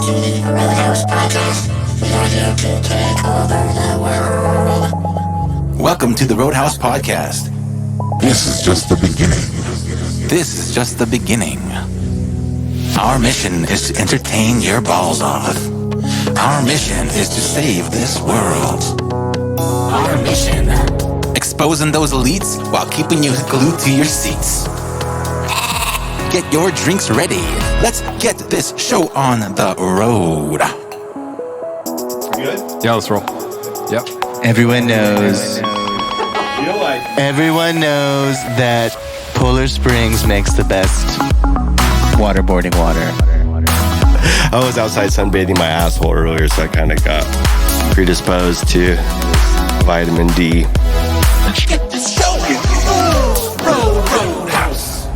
to the Roadhouz Podcast. We are here to take over the world. Welcome to the Roadhouz Podcast. This is just the beginning. This is just the beginning. Our mission is to entertain your balls off. Our mission is to save this world. Our mission, exposing those elites while keeping you glued to your seats. Get your drinks ready. Let's get this show on the road. Good? Yeah, let's roll. Yep. Everyone knows. Everyone knows that Polar Springs makes the best waterboarding water. I was outside sunbathing my asshole earlier, so I kind of got predisposed to vitamin D. Let's get this show. Roadhouse.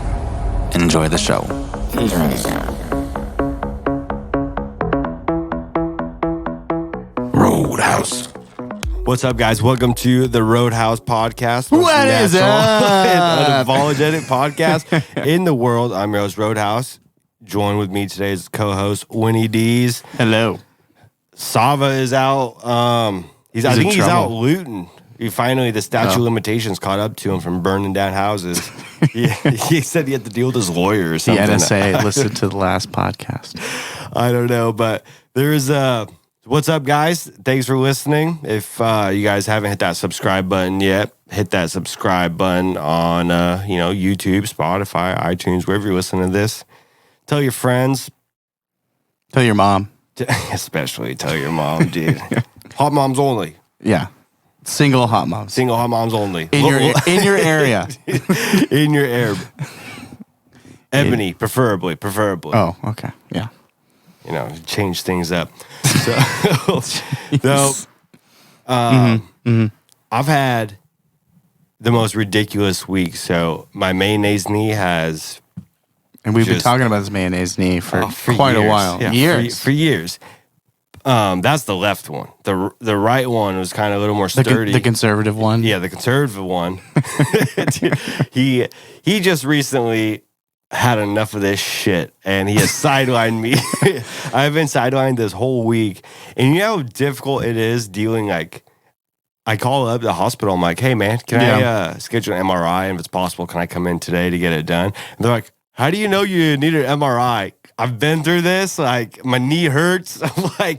Enjoy the show. Enjoy the show. Roadhouse. What's up, guys? Welcome to the Roadhouz Podcast. What is up? Unapologetic podcast in the world. I'm your host, Roadhouz. Joined with me today is co-host WinnyDeez. Hello. Sava is out. I think he's out looting. The statute of limitations caught up to him from burning down houses. he said he had to deal with his lawyer or something. The NSA listened to the last podcast. I don't know, but there's what's up, guys? Thanks for listening. If you guys haven't hit that subscribe button yet, hit that subscribe button on YouTube, Spotify, iTunes, wherever you're listening to this. Tell your friends. Tell your mom. Especially tell your mom, dude. Hot moms only. Yeah. Single hot moms. Single hot moms only. In your area. In your area. Ebony, preferably. Oh, okay. Yeah. Change things up. So, I've had the most ridiculous week. So my mayonnaise knee has... And we've been talking about this mayonnaise knee for quite years. a while. Yeah, years. For years. That's the left one. The right one was kind of a little more sturdy. The conservative one? Yeah, the conservative one. He just recently had enough of this shit, and he has sidelined me. I've been sidelined this whole week. And you know how difficult it is dealing, I call up the hospital. I'm like, hey, man, can I schedule an MRI? And if it's possible, can I come in today to get it done? And they're like, how do you know you need an MRI? I've been through this. My knee hurts. I'm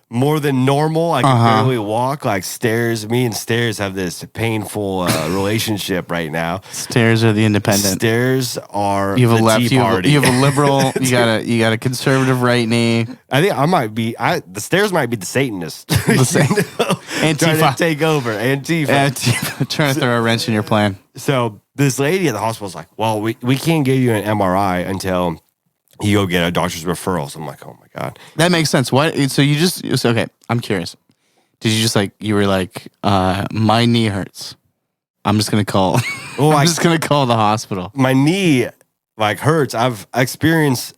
more than normal. I can barely walk. Stairs. Me and stairs have this painful relationship right now. Stairs are the independent. Stairs are you have the a left. Tea Party. You have a liberal. you got a conservative right knee. I think I might be. The stairs might be the Satanist. Antifa. Trying to take over. Antifa. Trying to throw a wrench in your plan. So this lady at the hospital's like, well, we can't give you an MRI until you go get a doctor's referral. So I'm like, oh my God. That makes sense. What? So you just, okay, I'm curious. Did you just you were like, my knee hurts. I'm just going to call, I'm just going to call the hospital. My knee hurts. I've experienced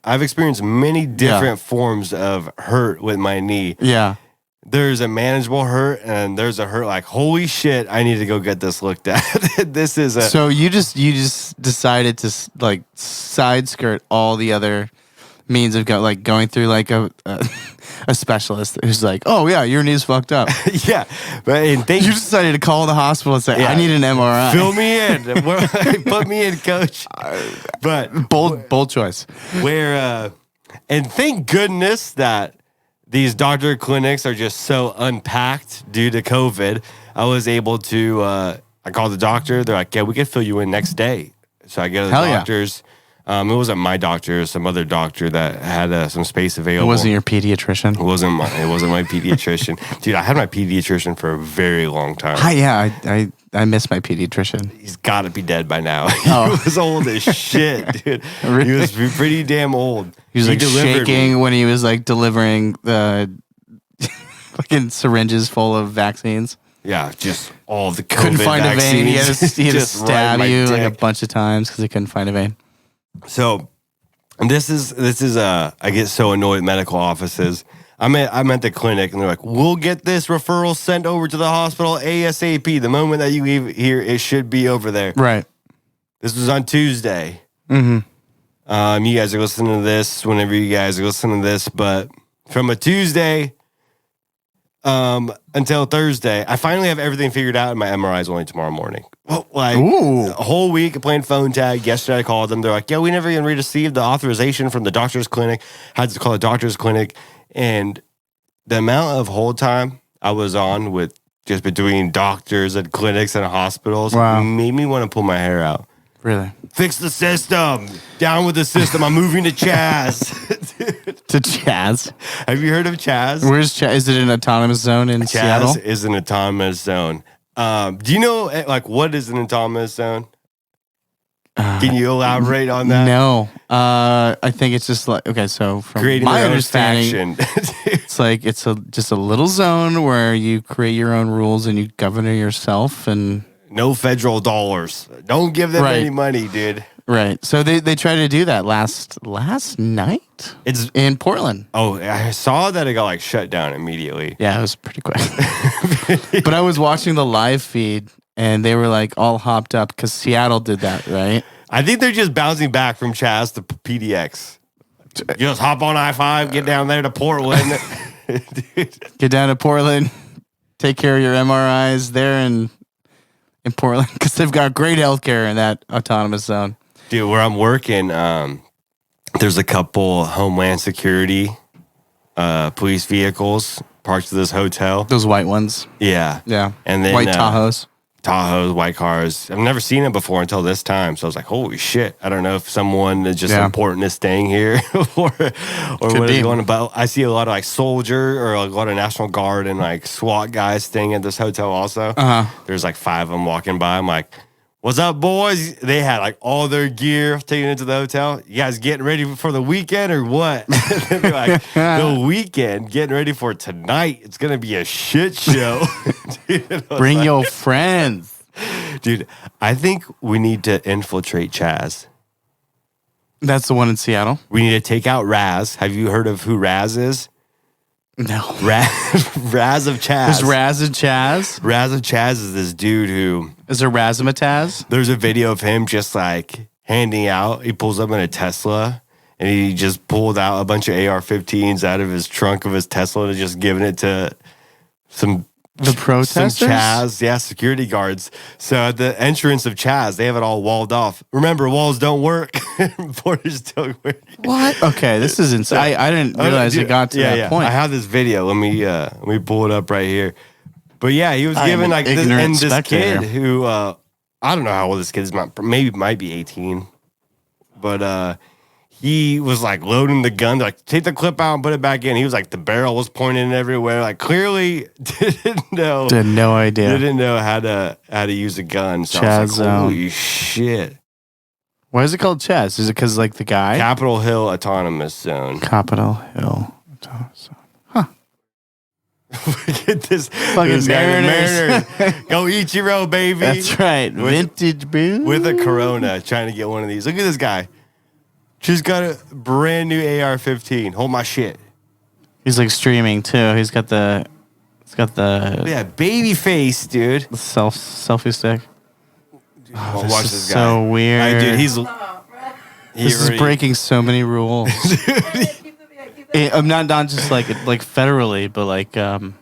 many different forms of hurt with my knee. Yeah. There's a manageable hurt and there's a hurt holy shit, I need to go get this looked at. This is a... So you just decided to side skirt all the other means of going through a specialist who's like, oh yeah, your knee's fucked up. Yeah. But you just decided to call the hospital and say, I need an MRI. Fill me in. Put me in, coach. But bold choice. And thank goodness that these doctor clinics are just so unpacked due to COVID. I was able to, I called the doctor. They're like, yeah, we can fill you in next day. So I go to the doctors. It wasn't my doctor, it was some other doctor that had some space available. It wasn't your pediatrician? It wasn't my pediatrician. Dude, I had my pediatrician for a very long time. I miss my pediatrician. He's got to be dead by now. Oh. He was old as shit, dude. Really? He was pretty damn old. He was shaking when he was delivering the fucking syringes full of vaccines. Yeah, just all the COVID couldn't find vaccines. A vein. He had to stab you a bunch of times because he couldn't find a vein. So, this is I get so annoyed at medical offices. I'm at the clinic and they're like, we'll get this referral sent over to the hospital ASAP. The moment that you leave here, it should be over there. Right. This was on Tuesday. Mm-hmm. You guys are listening to this whenever you guys are listening to this, but from a Tuesday until Thursday. I finally have everything figured out, and my MRI is only tomorrow morning. Well, like a whole week of playing phone tag. Yesterday I called them. They're like, yeah, we never even received the authorization from the doctor's clinic. Had to call the doctor's clinic. And the amount of hold time I was on with just between doctors and clinics and hospitals made me want to pull my hair out. Really? Fix the system. Down with the system. I'm moving to CHAZ. To CHAZ? Have you heard of CHAZ? Where's CHAZ? Is it an autonomous zone in Seattle? CHAZ is an autonomous zone. Do you know, like, what is an autonomous zone? Can you elaborate on that? No. I think it's just like, okay, so from Creating my your own understanding, faction. it's like it's just a little zone where you create your own rules and you govern yourself and... No federal dollars. Don't give them any money, dude. Right. So they tried to do that last night? It's in Portland. Oh, I saw that it got like shut down immediately. Yeah, it was pretty quick. But I was watching the live feed and they were like all hopped up because Seattle did that, right? I think they're just bouncing back from CHAZ to PDX. Just hop on I-5, get down there to Portland. Get down to Portland, take care of your MRIs there in Portland because they've got great healthcare in that autonomous zone. Dude, where I'm working, there's a couple Homeland Security police vehicles parked to this hotel. Those white ones. Yeah. Yeah. And then white Tahoes. Tahoes, white cars. I've never seen it before until this time. So I was like, holy shit. I don't know if someone is just important is staying here or what is going about. I see a lot of like soldier or a lot of National Guard and like SWAT guys staying at this hotel also. There's like 5 of them walking by. I'm like, what's up, boys? They had like all their gear taken into the hotel. You guys getting ready for the weekend or what? They're like, the weekend, getting ready for tonight. It's going to be a shit show. Dude, Bring your friends. Dude, I think we need to infiltrate CHAZ. That's the one in Seattle? We need to take out Raz. Have you heard of who Raz is? No. Raz of CHAZ. There's Raz of CHAZ? Raz of CHAZ is this dude who... Is there Razzmatazz? There's a video of him just like handing out. He pulls up in a Tesla and he just pulled out a bunch of AR-15s out of his trunk of his Tesla and just giving it to some protesters? Some CHAZ, security guards. So at the entrance of CHAZ, they have it all walled off. Remember, walls don't work. Borders don't work. What? Okay, this is insane. I didn't realize it got to that point. I have this video. Let me pull it up right here. But yeah, he was given like this, and this kid who I don't know how old this kid is. Might be 18. But he was like loading the gun, like take the clip out and put it back in. He was like the barrel was pointing everywhere. Like clearly didn't know. Had no idea. Didn't know how to use a gun. So I was like, holy shit. Why is it called CHAZ? Is it because like the guy? Capitol Hill Autonomous Zone. Capitol Hill Autonomous Zone. Huh. Get this fucking Mariners. Go Ichiro, baby. That's right. Vintage boo. With a Corona, trying to get one of these. Look at this guy. She's got a brand new AR-15. Hold my shit. He's like streaming too. He's got the baby face, dude. The selfie stick. Oh, watch this guy. So weird. Dude, this is breaking so many rules. I'm not just like federally, but like in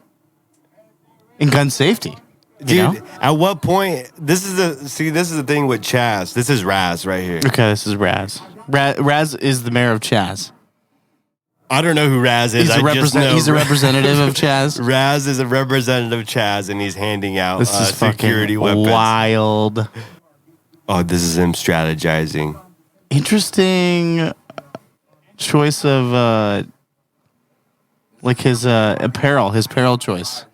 gun safety. Dude, at what point? This is the thing with CHAZ. This is Raz right here. Okay, this is Raz. Raz is the mayor of CHAZ. I don't know who Raz is. He's a representative of CHAZ. Raz is a representative of CHAZ, and he's handing out security weapons. Wild. Oh, this is him strategizing. Interesting choice of like his apparel choice.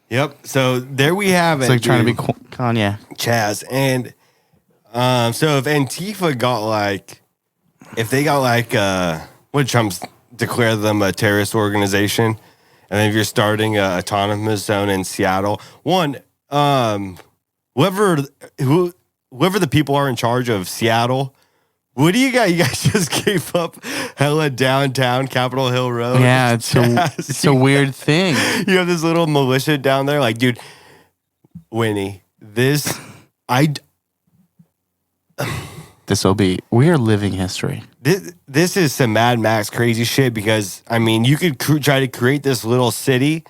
Yep. So there we have it. It's like trying to be Kanye. CHAZ. And so if Antifa got like, what did Trump declare them a terrorist organization? And then if you're starting an autonomous zone in Seattle, whoever the people are in charge of Seattle, what do you got? You guys just gave up hella downtown Capitol Hill Road. Yeah, it's a weird thing. You have this little militia down there. Like, dude, Winnie, we are living history. This is some Mad Max crazy shit because, I mean, you could try to create this little city,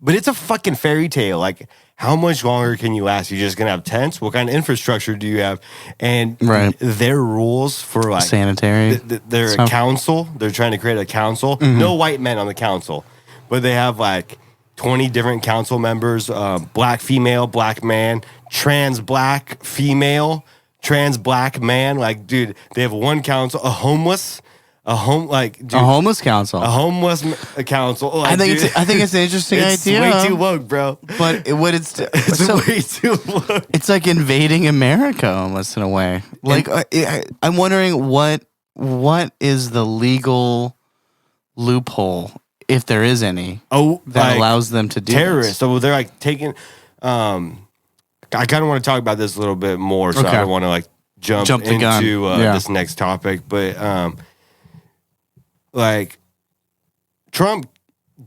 but it's a fucking fairy tale. Like, how much longer can you last? You're just going to have tents? What kind of infrastructure do you have? And their rules for like sanitary. They're a council. They're trying to create a council. Mm-hmm. No white men on the council, but they have like 20 different council members, black female, black man, trans black female, trans black man. Like, dude, they have one council, a homeless council. A homeless council. Like, I think it's an interesting idea. It's way too woke, bro. But it's way too woke. It's like invading America almost in a way. Like, I'm wondering what is the legal loophole, if there is any, that allows them to do terrorists. This. So they're like taking. I kind of want to talk about this a little bit more, so I don't want to like jump into this next topic, but like, Trump,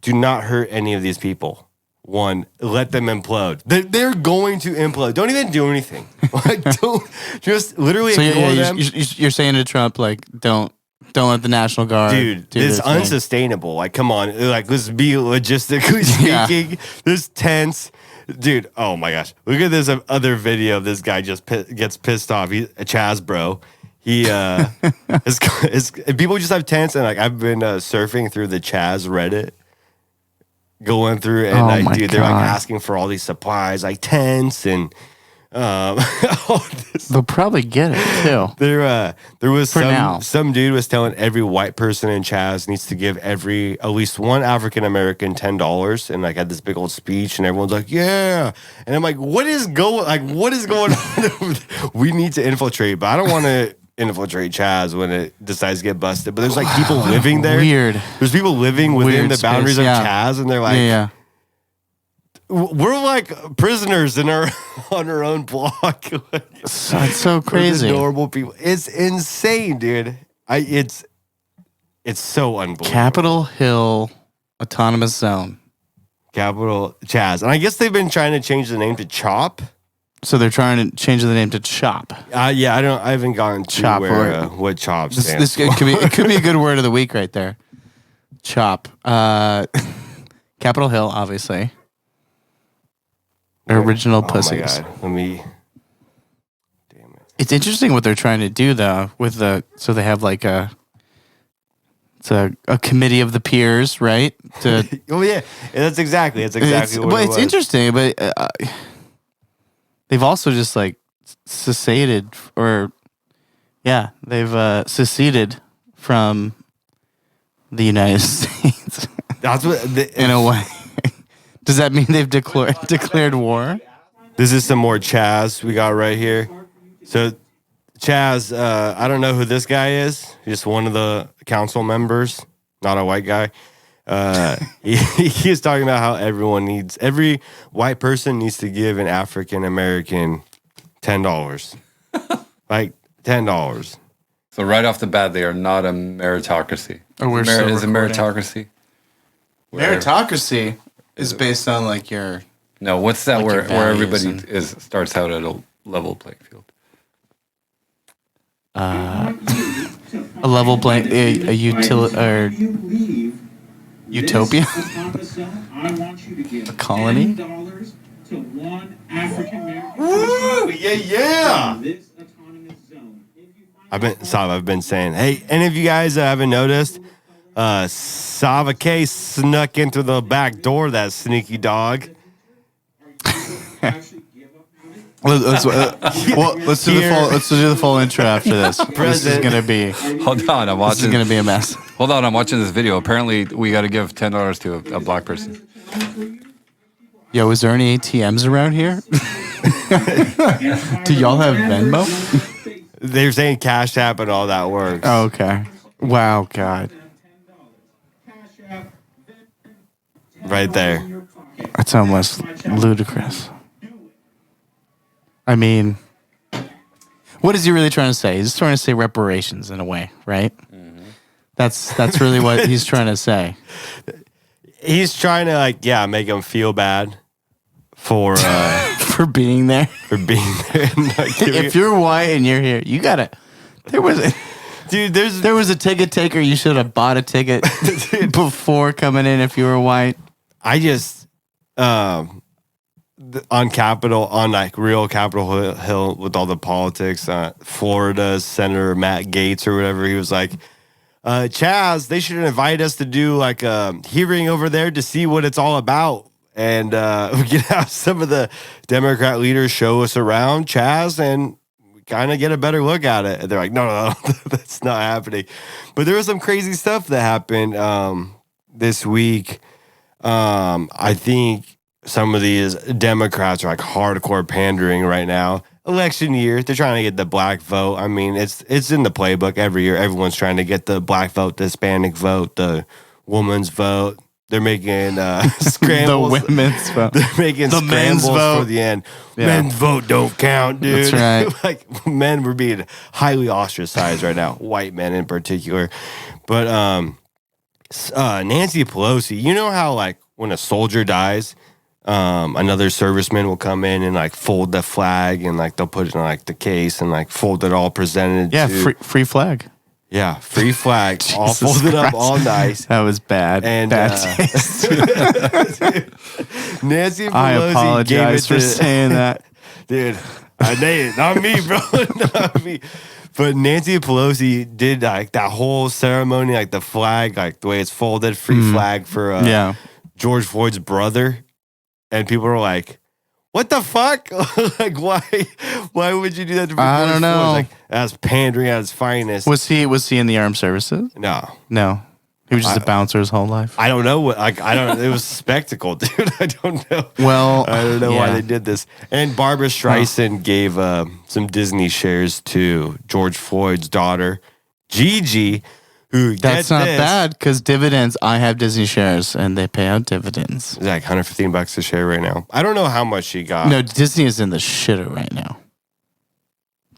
do not hurt any of these people. One, let them implode. They're going to implode. Don't even do anything. Like, don't just literally ignore them. You're saying to Trump, like, don't let the National Guard. Dude, it's unsustainable. Like, come on. Like, let's be logistically speaking. This tense. Dude, oh my gosh. Look at this other video of this guy just gets pissed off. He's a CHAZ bro. He people just have tents, and like I've been surfing through the CHAZ Reddit, going through, and they're like asking for all these supplies, like tents and they'll probably get it too. There was some dude was telling every white person in CHAZ needs to give at least one African American $10, and like had this big old speech, and everyone's like, yeah, and I'm like, what is going on? We need to infiltrate, but I don't want to infiltrate CHAZ when it decides to get busted. But there's like people living there. Weird. There's people living within the boundaries of CHAZ, and they're like, we're like prisoners on our own block. It's so crazy. Normal people. It's insane, dude. It's so unbelievable. Capitol Hill Autonomous Zone. Capitol CHAZ. And I guess they've been trying to change the name to CHOP. So they're trying to change the name to CHOP. I haven't gotten to CHOP what CHOP stands for. It could be a good word of the week right there. CHOP. Capitol Hill, obviously. Original pussies. My God. Damn it. It's interesting what they're trying to do though so they have like a committee of the peers, right? Oh yeah. That's exactly what it was. It's interesting, but they've also just like seceded they've seceded from the United States. That's what in a way. Does that mean they've declared war? This is some more CHAZ we got right here. So CHAZ, I don't know who this guy is. Just one of the council members, not a white guy. He is talking about how every white person needs to give an African American $10. Like $10. So right off the bat, they are not a meritocracy. Is it meritocracy? Meritocracy is based on like your... No, what's that like where everybody starts out at a level playing field? A level playing... A utopia? A colony? Woo! Yeah! I've been saying, hey, any of you guys haven't noticed? Sava K snuck into the back door, that sneaky dog. Let's do the full intro after this. This is gonna be. Hold on, I'm watching. This is gonna be a mess. Hold on, I'm watching this video. Apparently, we got to give $10 to a black person. Yo, is there any ATMs around here? Do y'all have Venmo? They're saying Cash App and all that works. Oh, okay. Wow, God. Right there. That's almost ludicrous. I mean, what is he really trying to say? He's just trying to say reparations in a way, right? Mm-hmm. That's really what he's trying to say. He's trying to make him feel bad for for being there. For being there. If you're white and you're here, you gotta There was a, Dude, there was a ticket taker. You should have bought a ticket before coming in if you were white. I just on Capitol, on like real Capitol Hill with all the politics, Florida's Senator Matt Gaetz or whatever, he was like, Chaz, they should invite us to do like a hearing over there to see what it's all about. And we can have some of the Democrat leaders show us around Chaz and kind of get a better look at it. And they're like, no, that's not happening. But there was some crazy stuff that happened this week. I think some of these Democrats are like hardcore pandering right now. Election year, they're trying to get the black vote. I mean, it's in the playbook every year. Everyone's trying to get the black vote, the Hispanic vote, the woman's vote. They're making scrambles. The women's vote. They're making The men's scrambles vote. for the end. Yeah. Men's vote don't count, dude. That's right. Like men were being highly ostracized right now, white men in particular. But Nancy Pelosi, you know how like when a soldier dies, another serviceman will come in and like fold the flag and like they'll put it in like the case and like fold it all presented. Yeah, to, free flag. yeah, free flag, all Jesus folded up, Christ. all nice. That was bad. And bad taste. Nancy Pelosi I gave it apologize for to, saying that. dude. I named it, not me, bro, not me. But Nancy Pelosi did like that whole ceremony, like the flag, like the way it's folded, free flag for Yeah. George Floyd's brother, and people were like, "What the fuck? Like, why would you do that to George I don't know. Floyd?" Like, that's pandering at its finest. Was he in the armed services? No, No. He was just a bouncer his whole life. I don't know what. Like, I don't. It was a spectacle, dude. I don't know. Well, I don't know why yeah. they did this. And Barbara Streisand gave some Disney shares to George Floyd's daughter, Gigi, who That's not bad because dividends. I have Disney shares and they pay out dividends. It's like $115 a share right now. I don't know how much she got. No, Disney is in the shitter right now.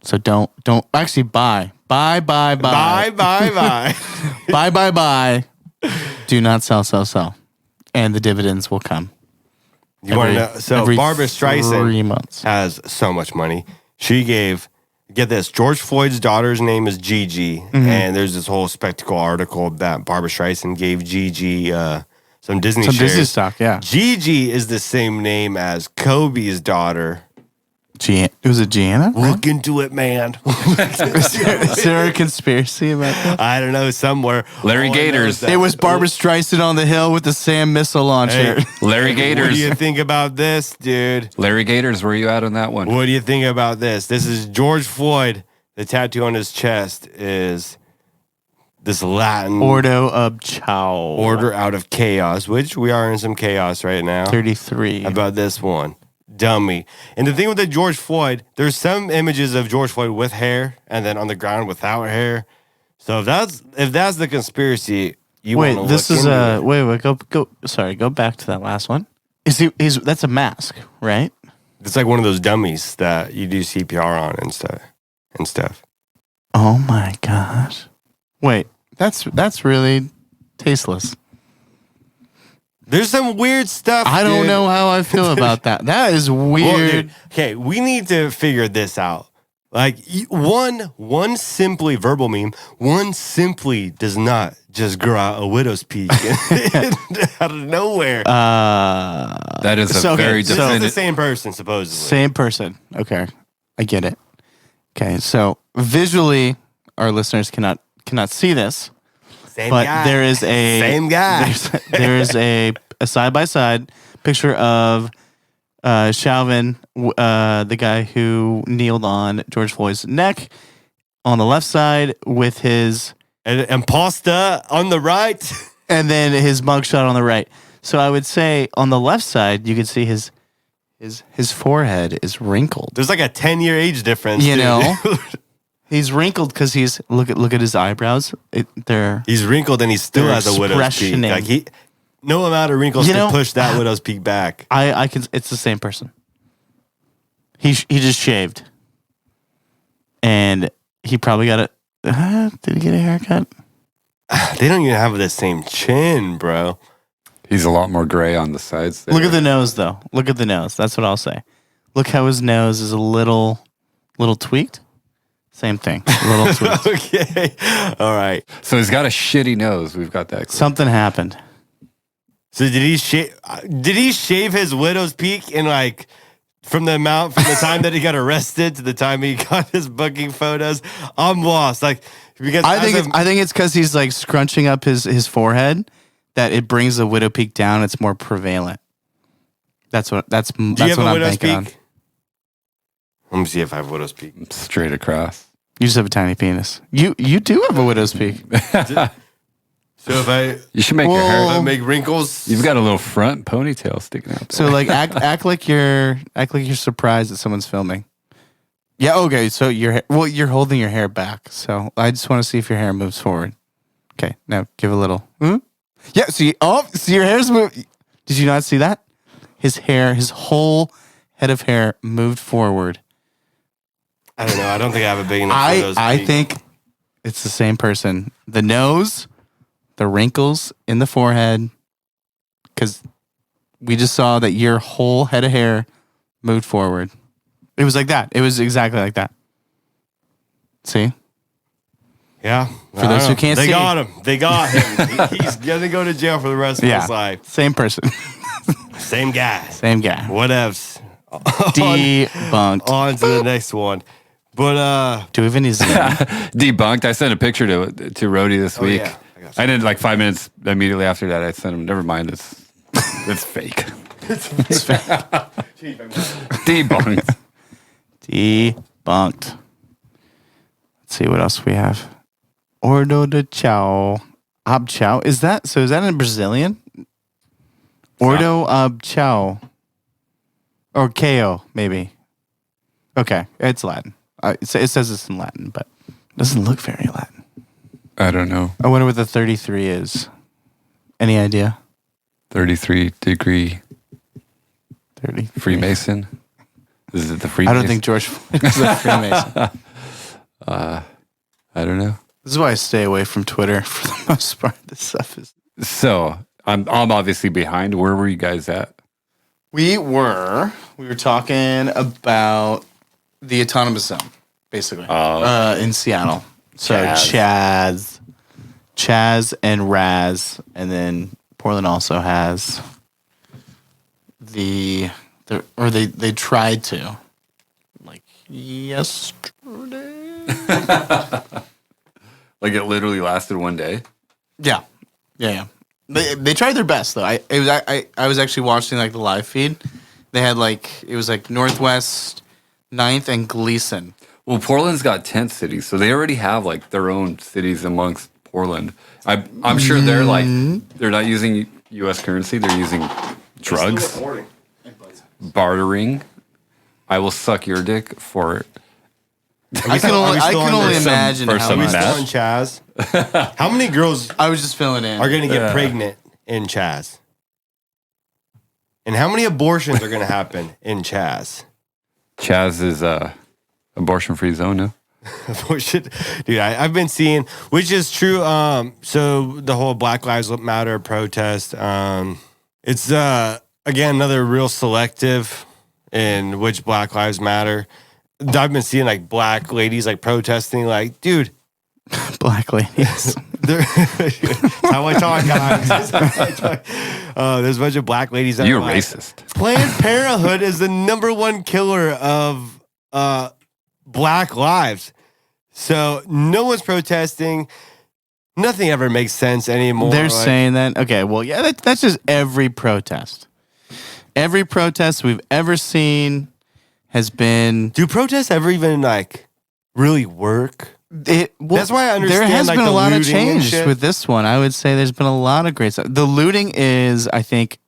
So don't actually buy. Buy. Bye. buy. Do not sell. And the dividends will come. You want to know? So every Barbara 3 Streisand months. has so much money. She gave, get this, George Floyd's daughter's name is Gigi. And there's this whole spectacle article that Barbara Streisand gave Gigi some Disney Some shares. Disney stock, yeah. Gigi is the same name as Kobe's daughter. Was it Gianna? Look into it, man. Is there a conspiracy about that? I don't know, somewhere. Larry All I know is Gators. that- It was Barbara Streisand on the hill with the SAM missile launcher. Hey, Larry what do Gators. you think about this, dude? Larry Gators, where you at on that one? What do you think about this? This is George Floyd. The tattoo on his chest is this Latin Ordo of Chow. order out of chaos, which we are in some chaos right now. 33. How about this one? Dummy. And the thing with the George Floyd, there's some images of George Floyd with hair and then on the ground without hair. So if that's the conspiracy, you Wait, want to this look is into it. wait, go sorry, go back to that last one. That's a mask, right? It's like one of those dummies that you do CPR on and stuff. Oh my gosh. Wait, that's really tasteless. There's some weird stuff. I don't dude. know how I feel about that. That is Well, weird. dude, okay, we need to figure this out. Like one simply verbal meme, one simply does not just grow out a widow's peak out of nowhere. That is a So, okay, very so- This is the definitive. same person, supposedly. Same person. Okay. I get it. Okay, so visually our listeners cannot see this. Same But guy. there is a Same guy. There is a side by side picture of Chauvin, the guy who kneeled on George Floyd's neck, on the left side with his, An imposter on the right. and then his mugshot on the right. So I would say on the left side you can see his forehead is wrinkled. There's like a 10-year age difference. You dude. know? He's wrinkled because he's look at his eyebrows. They're He's wrinkled and he still They're has a widow's peak. expressioning. Like no amount of wrinkles You can know, push that widow's peak back. I can. It's the same person. He just shaved, and he probably got it. Did he get a haircut? They don't even have the same chin, bro. He's a lot more gray on the sides there. Look at the nose, though. Look at the nose. That's what I'll say. Look how his nose is a little tweaked. Same thing. Little tweaks. Okay. All right. So he's got a shitty nose. We've got that. Something happened. So did he shave his widow's peak in like from the time that he got arrested to the time he got his booking photos? I'm lost. Like because I think it's because he's like scrunching up his forehead that it brings the widow peak down. It's more prevalent. That's what I'm banking on. Let me see if I have widow's peak. Straight across. You just have a tiny penis. You do have a widow's peak. So You should make your if hair. I make wrinkles, You've got a little front ponytail sticking out there. So like act like you're surprised that someone's filming. Yeah. Okay. So you're holding your hair back. So I just want to see if your hair moves forward. Okay. Now give a little. Yeah. See. See your hair's moved. Did you not see that? His whole head of hair moved forward. I don't know. I don't think I have a big enough widow's I peak. think it's the same person. The nose, the wrinkles in the forehead, because we just saw that your whole head of hair moved forward. It was like that. It was exactly like that. See? Yeah. For those who can't see. They got him. They got him. He's going to go to jail for the rest of his life. Same person. Same guy. Same guy. Whatevs. Debunked. On to the next one. But Do we have any Zoom? Debunked. I sent a picture to Rody this week. yeah. I got you. I did like 5 minutes immediately after that. I sent him. Never mind. It's fake. It's fake. Debunked. Debunked. Let's see what else we have. Ordo de Chao. Ab Chao. Is that in Brazilian? Ordo ab Chao. Or KO, maybe. Okay. It's Latin. It says it's in Latin, but it doesn't look very Latin. I don't know. I wonder what the 33 is. Any idea? 33-degree 30. Freemason. Is it the Freemason? I don't think George Floyd is a Freemason. I don't know. This is why I stay away from Twitter for the most part. This stuff is. So I'm obviously behind. Where were you guys at? We were talking about the autonomous zone, basically, in Seattle. So CHAZ and RAZ, and then Portland also has they tried to, like yesterday. Like it literally lasted one day. Yeah. They tried their best though. I was actually watching like the live feed. They had it was like Northwest, 9th, and Gleason. Well, Portland's got tent cities, so they already have like their own cities amongst Portland. I'm sure they're not using U.S. currency. They're using drugs, bartering. I will suck your dick for it. I can only imagine for how some much. meth. on CHAZ. How many girls I was just filling in. are going to get pregnant in CHAZ? And how many abortions are going to happen in CHAZ? CHAZ is abortion-free zone now. Abortion, dude. I've been seeing, which is true. So the whole Black Lives Matter protest. It's again another real selective in which Black Lives Matter. I've been seeing like black ladies like protesting, like, dude. Black ladies. How I talk, guys. There's a bunch of black ladies. That You're are like, racist. Planned Parenthood is the #1 killer of black lives. So no one's protesting. Nothing ever makes sense anymore. They're saying that. Okay, well, yeah, that's just every protest. Every protest we've ever seen has been. Do protests ever even like really work? That's why I understand. There has like, been the a lot of looting and change shit. with this one. I would say there's been a lot of great stuff. The looting is, I think,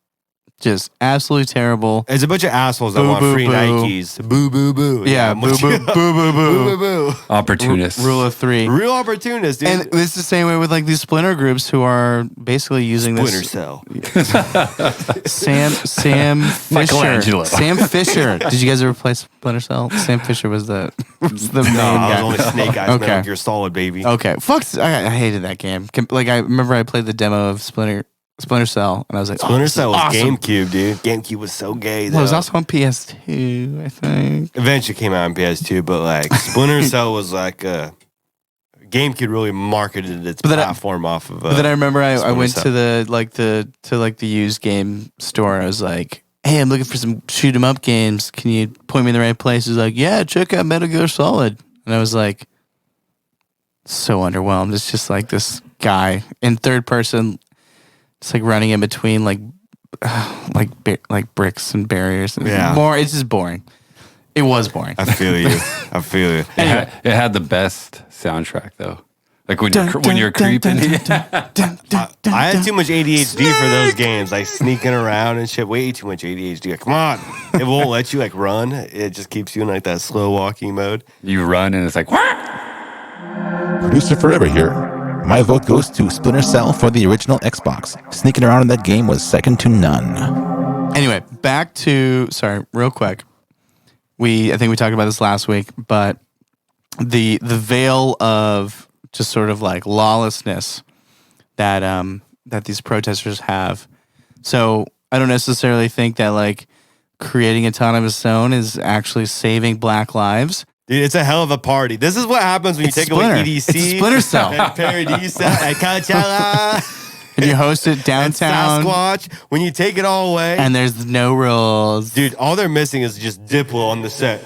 just absolutely terrible. It's a bunch of assholes that Boo, want boo, free boo. Nikes. Boo, boo, boo. Yeah, boo, boo, boo, boo, Boo, boo. boo, boo. Opportunists. Rule of 3. Real opportunists, dude. And it's the same way with like these splinter groups who are basically using Splinter this. Cell. Sam Fisher. Michelangelo. Sam Fisher. Did you guys ever play Splinter Cell? Sam Fisher was the main No, I guy. was only Snake Eyes. Okay. Metal Gear Solid, baby. Okay, fuck. I hated that game. Like I remember I played the demo of Splinter Splinter Cell, and I was like, Splinter this is Cell was awesome. GameCube, dude. GameCube was so gay. Though. Well, it was also on PS2, I think. Eventually came out on PS2, but like Splinter Cell was like GameCube really marketed its platform off of. But then I remember I went Cell. to the used game store. I was like, "Hey, I'm looking for some shoot 'em up games. Can you point me in the right place?" He's like, "Yeah, check out Metal Gear Solid." And I was like, so underwhelmed. It's just like this guy in third person, it's like running in between like bricks and barriers. Yeah. It's just boring. It was boring. I feel you. I feel you. It had the best soundtrack though. Like when you're creeping. I had too much ADHD for those games, like sneaking around and shit. Way too much ADHD. Like, come on, it won't let you like run. It just keeps you in like that slow walking mode. You run and it's like, what? Producer Forever here. My vote goes to Splinter Cell for the original Xbox. Sneaking around in that game was second to none. Anyway, back to real quick. I think we talked about this last week, but the veil of just sort of like lawlessness that these protesters have. So I don't necessarily think that like creating autonomous zone is actually saving black lives. Dude, it's a hell of a party. This is what happens when you take away EDC. It's Splinter Cell. And Paradisa and Coachella. And you host it And downtown. Sasquatch. When you take it all away. And there's no rules. Dude, all they're missing is just Diplo on the set.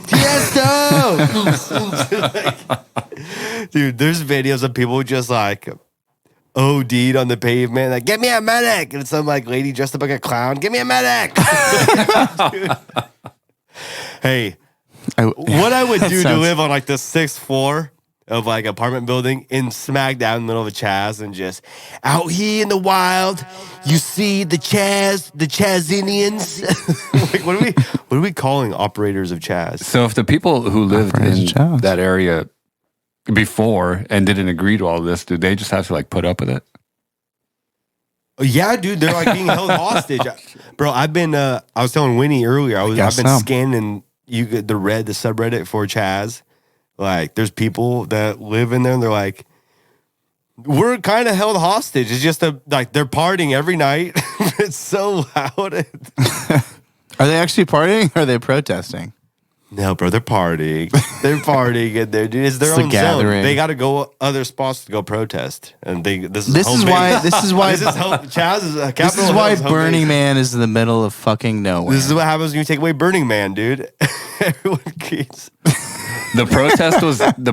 Tiesto! Dude, there's videos of people just like OD'd on the pavement. Like, get me a medic! And some like lady dressed up like a clown. Get me a medic! Dude. Hey, what I would do to live on like the 6th floor of like apartment building in smack down in the middle of a CHAZ and just out here in the wild, you see the CHAZ, the CHAZinians. Like, what are we calling operators of CHAZ? So if the people who lived Operators in of CHAZ. that area before and didn't agree to all this, do they just have to like put up with it? Yeah, dude, they're like being held hostage. Bro, I've been I was telling Winnie earlier, I've been scanning the subreddit for CHAZ. Like, there's people that live in there and they're like, we're kind of held hostage. It's just like they're partying every night. It's so loud. Are they actually partying or are they protesting? No, bro, they're partying. They're partying in there, dude. It's their It's a own zone. gathering. They got to go other spots to go protest. And this is why CHAZ is a This is why Burning Man is in the middle of fucking nowhere. This is what happens when you take away Burning Man, dude. Everyone keeps. The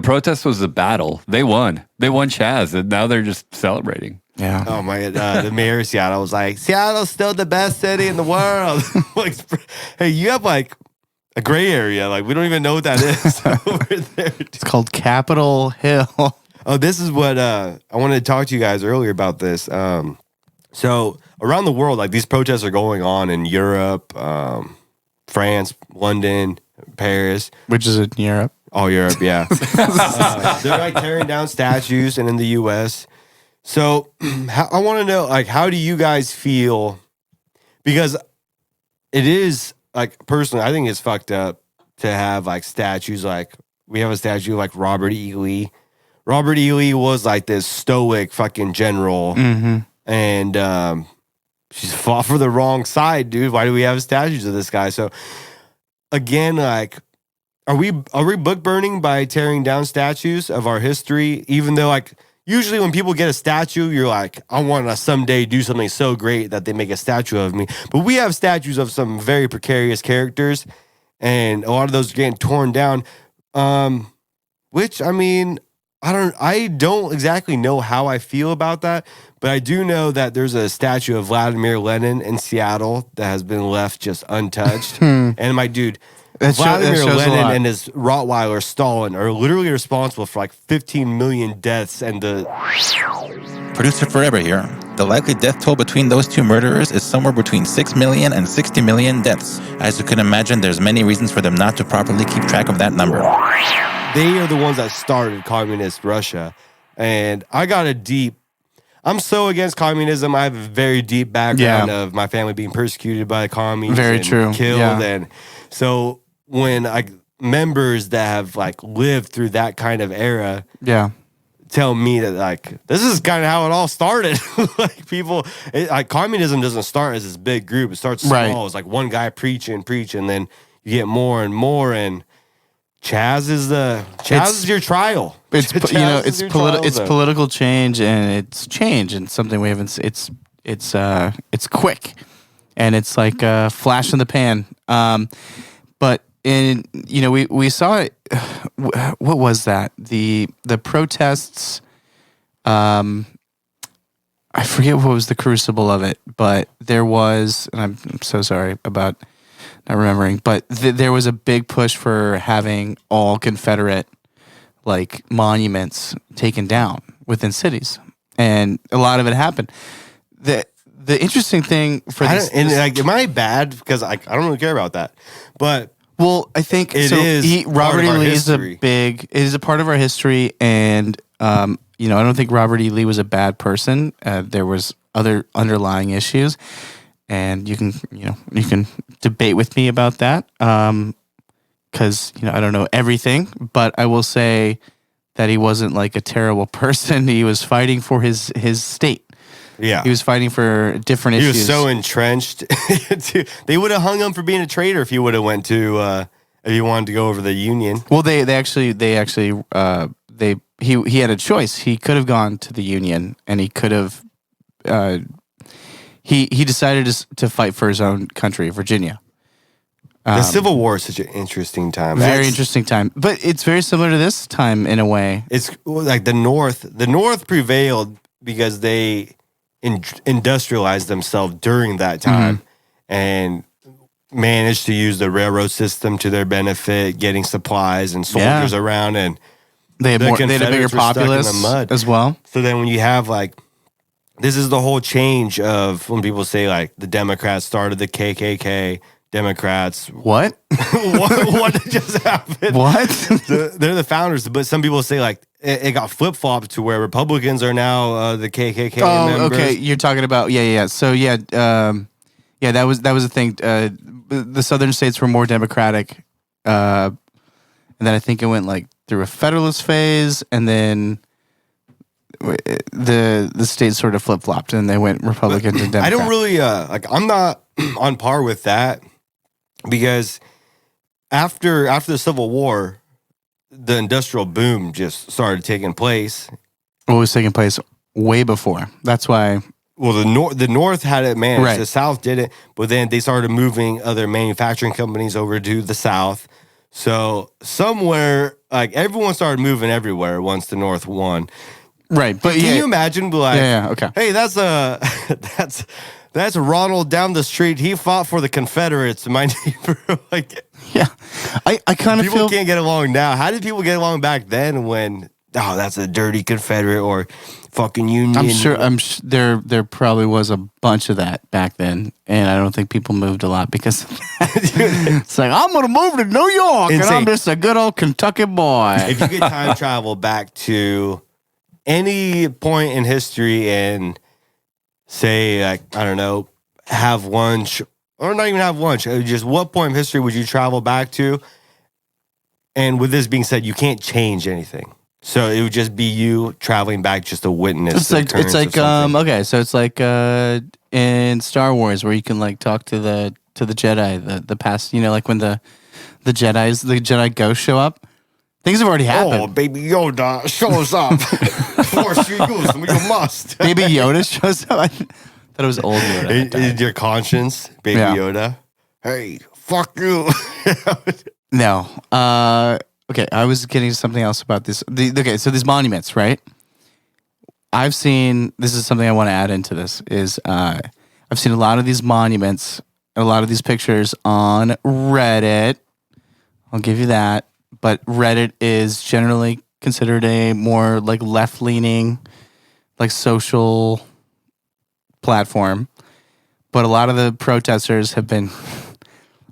protest was the battle. They won. They won CHAZ, and now they're just celebrating. Yeah. Oh my god! The mayor of Seattle was like, "Seattle's still the best city in the world." Like, hey, you have like a gray area. Like, we don't even know what that is over there. It's called Capitol Hill. Oh, this is what I wanted to talk to you guys earlier about this. So around the world, like these protests are going on in Europe, France, London, Paris. Which is in Europe. Oh, Europe, yeah. They're like tearing down statues, and in the U.S. So I want to know, like, how do you guys feel? Because it is, like, personally, I think it's fucked up to have like statues. Like, we have a statue of like Robert E. Lee. Robert E. Lee was like this stoic fucking general, and she's fought for the wrong side, dude. Why do we have statues of this guy? So again, like, are we book burning by tearing down statues of our history? Even though, like, usually when people get a statue, you're like, I want to someday do something so great that they make a statue of me. But we have statues of some very precarious characters, and a lot of those are getting torn down. Which, I mean, I don't exactly know how I feel about that, but I do know that there's a statue of Vladimir Lenin in Seattle that has been left just untouched. And my dude, Vladimir Lenin and his Rottweiler Stalin are literally responsible for like 15 million deaths, and the Producer Forever here. The likely death toll between those two murderers is somewhere between 6 million and 60 million deaths. As you can imagine, there's many reasons for them not to properly keep track of that number. they are the ones that started communist Russia. And I'm so against communism. I have a very deep background of my family being persecuted by the commies. Very and true. Killed. Yeah. And so when members that have like lived through that kind of era, tell me that like this is kind of how it all started. Like like communism doesn't start as this big group. It starts small. Right. It's like one guy preaching, and then you get more and more. And CHAZ is your trial. It's CHAZ is your trial it's zone. political change, and it's change, and something we haven't. It's quick, and it's like a flash in the pan. But we saw it. What was that? The protests. I forget what was the crucible of it, but there was, and I'm so sorry about not remembering, but there was a big push for having all Confederate like monuments taken down within cities, and a lot of it happened. The interesting thing for this, am I bad because I don't really care about that, but well, I think it is Robert part E. of our Lee history. it is a part of our history, and I don't think Robert E. Lee was a bad person. There was other underlying issues, and you can debate with me about that, because I don't know everything, but I will say that he wasn't like a terrible person. He was fighting for his state. Yeah. He was fighting for different He issues. was so entrenched. They would have hung him for being a traitor if he would have went to if he wanted to go over the Union. Well, he had a choice. He could have gone to the Union, and he could have. He decided to fight for his own country, Virginia. The Civil War is such an interesting time. Very interesting time, but it's very similar to this time in a way. It's like the North prevailed because they industrialized themselves during that time and managed to use the railroad system to their benefit, getting supplies and soldiers around, and They had a bigger Confederates were stuck in populace the mud. as well. So then when you have like, this is the whole change of when people say like the Democrats started the KKK, Democrats. What? what just happened? What? They're the founders, but some people say like it got flip flopped to where Republicans are now the KKK members. Okay. You're talking about So that was the thing. The southern states were more democratic, and then I think it went like through a federalist phase, and then the states sort of flip flopped, and they went Republican to Democrat. I don't really I'm not on par with that, because after the Civil War, the industrial boom just started taking place. What was taking place way before? That's why. Well, the North had it managed. Right. The South didn't, but then they started moving other manufacturing companies over to the South. So somewhere, like everyone started moving everywhere once the North won. Right, but Can you imagine? Like, okay. Hey, that's Ronald down the street. He fought for the Confederates. My neighbor, like, Yeah, I kind of people feel. can't get along now. How did people get along back then? When that's a dirty Confederate or fucking Union. I'm sure there probably was a bunch of that back then, and I don't think people moved a lot because of that. It's like, I'm gonna move to New York, and I'm just a good old Kentucky boy. If you could time travel back to any point in history and say, like, I don't know, have lunch, or not even have lunch, just what point in history would you travel back to? And with this being said, you can't change anything. So it would just be you traveling back just to witness. It's like okay, so it's like in Star Wars where you can like talk to the Jedi, the past, like when the Jedi ghosts show up. Things have already happened. Oh, Baby Yoda shows up. Force you use, you must. Baby Yoda shows up. I thought it was old Yoda. In your conscience, Baby Yoda. Hey, fuck you. No. Okay, I was getting to something else about this. So these monuments, right? I've seen, this is something I want to add into this, is I've seen a lot of these monuments, a lot of these pictures on Reddit. I'll give you that. But Reddit is generally considered a more like left-leaning, like social platform. But a lot of the protesters have been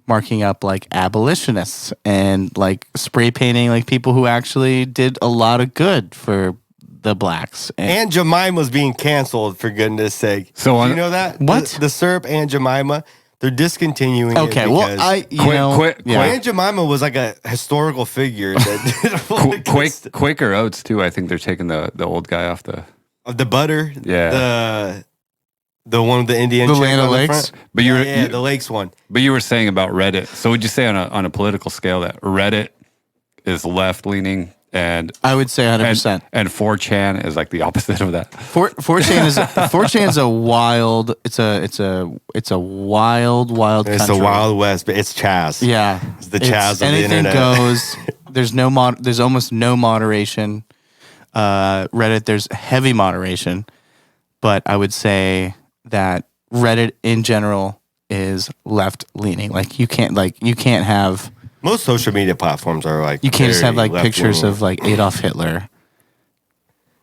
marking up like abolitionists and like spray painting like people who actually did a lot of good for the blacks. Aunt Jemima's being canceled, for goodness sake. So Do you know that? What? The syrup Aunt Jemima. They're discontinuing Okay, it well, because yeah. Aunt Jemima was like a historical figure that did Quaker Oats too. I think they're taking the old guy off the butter. Yeah. The one with the Indian The chick Land on of the Lakes? front. But the Lakes one. But you were saying about Reddit. So would you say on a political scale that Reddit is left leaning and I would say 100%. and 4chan is like the opposite of that? 4chan is a wild. It's a wild country. It's the Wild West, but it's CHAZ. Yeah, It's the CHAZ of the anything internet. goes. There's almost no moderation. Reddit, there's heavy moderation, but I would say that Reddit in general is left leaning. Like you can't have. Most social media platforms are like You can't just have very like pictures left-leaning. of like Adolf Hitler.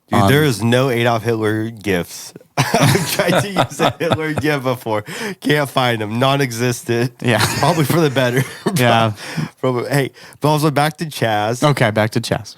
Dude, there is no Adolf Hitler gifs. I've tried to use a Hitler gif before. Can't find them. Non-existent. Yeah. Probably for the better. Yeah. Hey, but also back to CHAZ. Okay, back to CHAZ.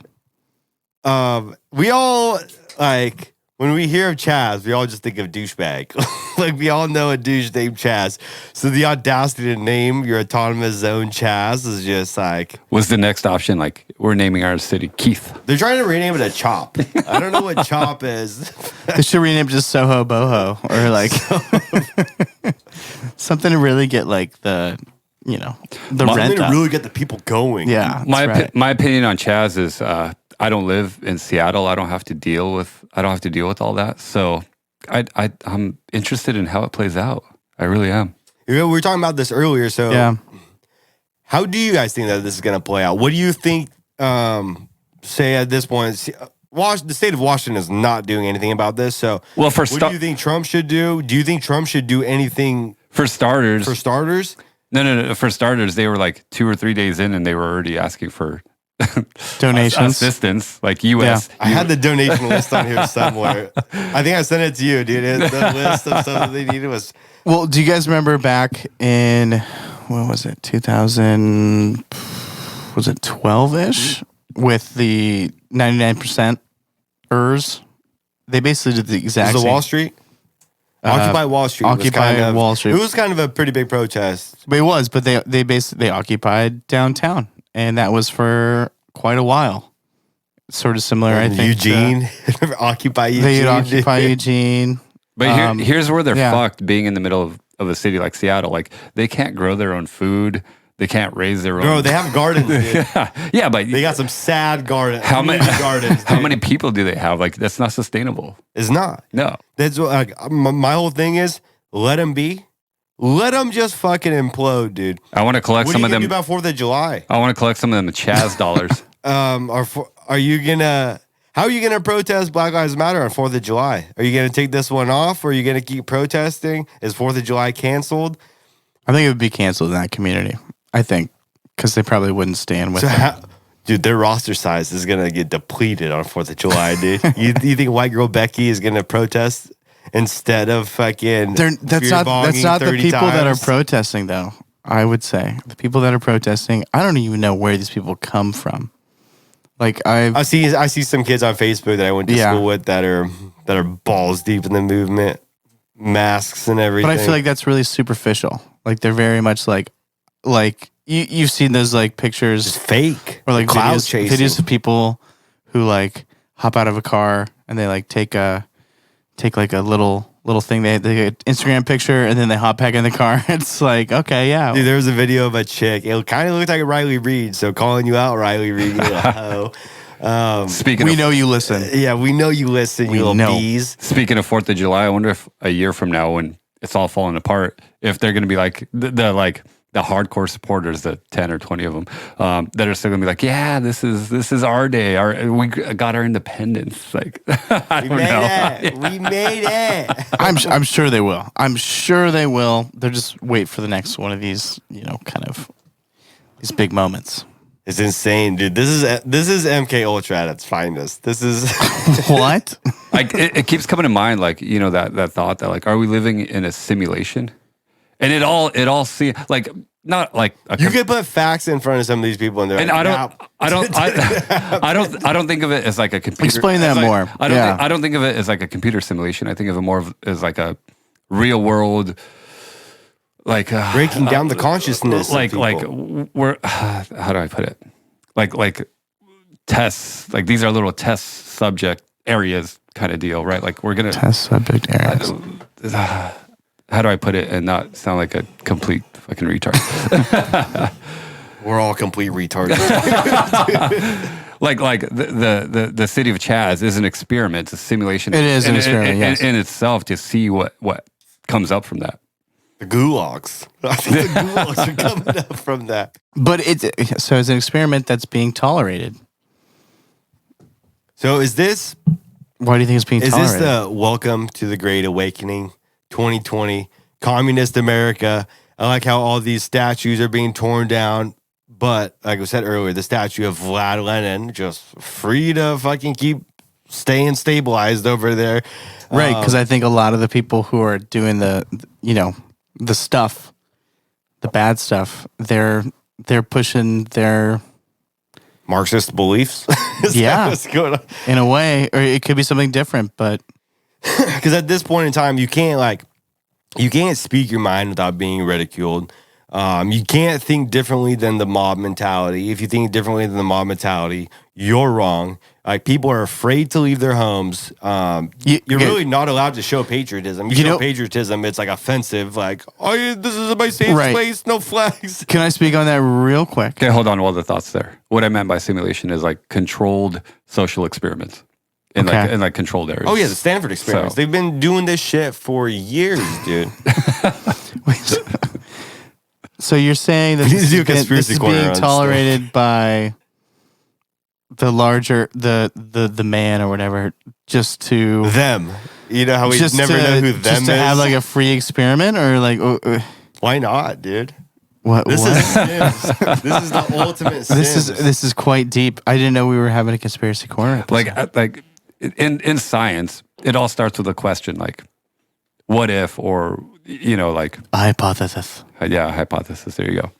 We all like when we hear of CHAZ, we all just think of douchebag. Like we all know a douche named CHAZ. So the audacity to name your autonomous zone CHAZ is just like Was the next option like we're naming our city Keith? they're trying to rename it a CHOP. I don't know what CHOP is. They should rename it just Soho Boho or like something to really get like the rent Something to up. really get the people going. Yeah, My that's right. my opinion on CHAZ is I don't live in Seattle. I don't have to deal with all that. So I'm interested in how it plays out. I really am. You know, we were talking about this earlier. So Yeah. how do you guys think that this is going to play out? What do you think, say at this point, the state of Washington is not doing anything about this. So Well, what do you think Trump should do? Do you think Trump should do anything for starters, for starters? No. For starters, they were like 2 or 3 days in and they were already asking for Donations. assistance, like U.S. I had the donation list on here somewhere. I think I sent it to you, dude. The list of stuff that they needed was... Well, do you guys remember back in what was it, 2000? Was it 12-ish with the 99% ERS? They basically did the exact Was it same. Wall Street? Occupy Wall Street. Occupy Wall Street. It was kind of a pretty big protest. But it was, but they basically occupied downtown, and that was for quite a while. Sort of similar, I think. Eugene. Occupy Eugene. They'd occupy Eugene. But here's where they're yeah. fucked being in the middle of a city like Seattle. Like they can't grow their own food. They can't raise their own. Bro, they have gardens, dude. Yeah, but They got some sad gardens. how many gardens? how dude. many people do they have? Like that's not sustainable. It's not. No. That's what, like my whole thing is. Let them be. Let them just fucking implode, dude. I want to collect What some are of you gonna them. do about 4th of July? I want to collect some of them CHAZ dollars. Are you gonna? How are you gonna protest Black Lives Matter on 4th of July? Are you gonna take this one off, or are you gonna keep protesting? Is 4th of July canceled? I think it would be canceled in that community. I think because they probably wouldn't stand with So it. dude, their roster size is gonna get depleted on 4th of July, dude. you think white girl Becky is gonna protest instead of fucking? That's not the 30 people that are times? protesting, though. I would say the people that are protesting. I don't even know where these people come from. Like I see some kids on Facebook that I went to Yeah. school with that are balls deep in the movement, masks and everything. but I feel like that's really superficial. Like they're very much like you've seen those like pictures it's fake or like cloud videos, chasing. videos of people who like hop out of a car and they like take like a little thing. They get an Instagram picture and then they hop back in the car. It's like, okay, yeah. Dude, there was a video of a chick. It kind of looked like a Riley Reid. So calling you out, Riley Reid, you little hoe. Speaking we of know you listen. Yeah, we know you listen, you We little know. bees. speaking of 4th of July, I wonder if a year from now when it's all falling apart, if they're going to be like the hardcore supporters, the 10 or 20 of them, that are still gonna be like, yeah, this is our day. We got our independence. Like, I We don't made know. it. We made it. I'm sure they will. I'm sure they will. They'll just wait for the next one of these, kind of these big moments. It's insane, dude. This is MK Ultra at its finest. This is What? Like, it keeps coming to mind, like, that thought that, like, are we living in a simulation? And it all seems like not like you could put facts in front of some of these people and they're and like, I don't think of it as like a computer. Explain that as like- more. I don't think of it as like a computer simulation. I think of it more as like a real world, breaking down the consciousness. like of people. we're how do I put it? Like tests. Like these are little test subject areas kind of deal, right? Like we're gonna Test subject areas. how do I put it and not sound like a complete fucking retard? We're all complete retards. like the city of CHAZ is an experiment. It's a simulation. It is an experiment, yes. in itself to see what comes up from that. The gulags. I think the gulags are coming up from that. But it's an experiment that's being tolerated. So is this Why do you think it's being tolerated? Is this the welcome to the Great Awakening 2020 communist America? I like how all these statues are being torn down, but like I said earlier, the statue of Vlad Lenin just free to fucking keep staying stabilized over there. Right, because I think a lot of the people who are doing the stuff, the bad stuff, they're pushing their Marxist beliefs. Is that Yeah. what's going on? in a way, or it could be something different. But Because at this point in time, you can't speak your mind without being ridiculed. You can't think differently than the mob mentality. If you think differently than the mob mentality, you're wrong. Like people are afraid to leave their homes. You're really not allowed to show patriotism. You show patriotism, it's like offensive. Like, oh, this is my safe place, no flags. Can I speak on that real quick? Okay, hold on. All the thoughts there. What I meant by simulation is like controlled social experiments in like controlled areas. Oh yeah, the Stanford experiments. They've been doing this shit for years, dude. So you're saying that this is being tolerated by the larger the man or whatever, just to them. You know how we never know who them just to is? have like a free experiment, or like Why not, dude? what? This what? is sins. This is the ultimate sin. This is quite deep. I didn't know we were having a conspiracy corner. Like in science, it all starts with a question like, what if, or like a hypothesis. Yeah, hypothesis. There you go.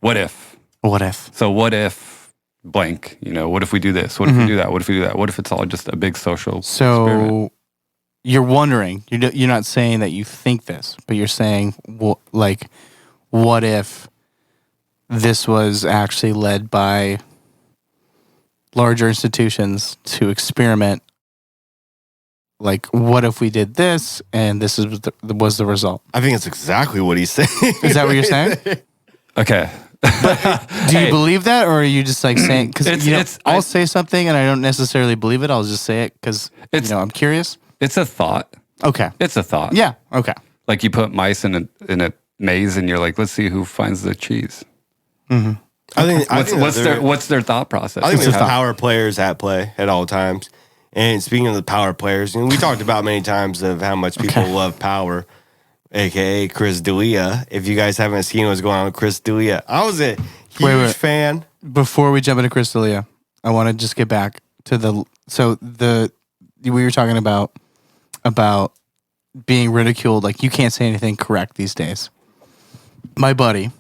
What if? What if? So what if blank? What if we do this? What if we do that? What if we do that? What if it's all just a big social experiment? You're wondering. You're not saying that you think this, but you're saying what if this was actually led by larger institutions to experiment? Like, what if we did this and this was the result? I think it's exactly what he's saying. Is that what you're saying? Okay. Do you believe that, or are you just like saying? Because I'll say something and I don't necessarily believe it. I'll just say it because I'm curious. It's a thought. Okay. It's a thought. Yeah. Okay. Like you put mice in a maze and you're like, let's see who finds the cheese. Mm-hmm. What's their thought process? I think there's power players at play at all times. And speaking of the power players, we talked about many times of how much people love power, aka Chris D'Elia. If you guys haven't seen what's going on with Chris D'Elia, I was a huge fan. Before we jump into Chris D'Elia, I want to just get back to we were talking about being ridiculed. Like you can't say anything correct these days. My buddy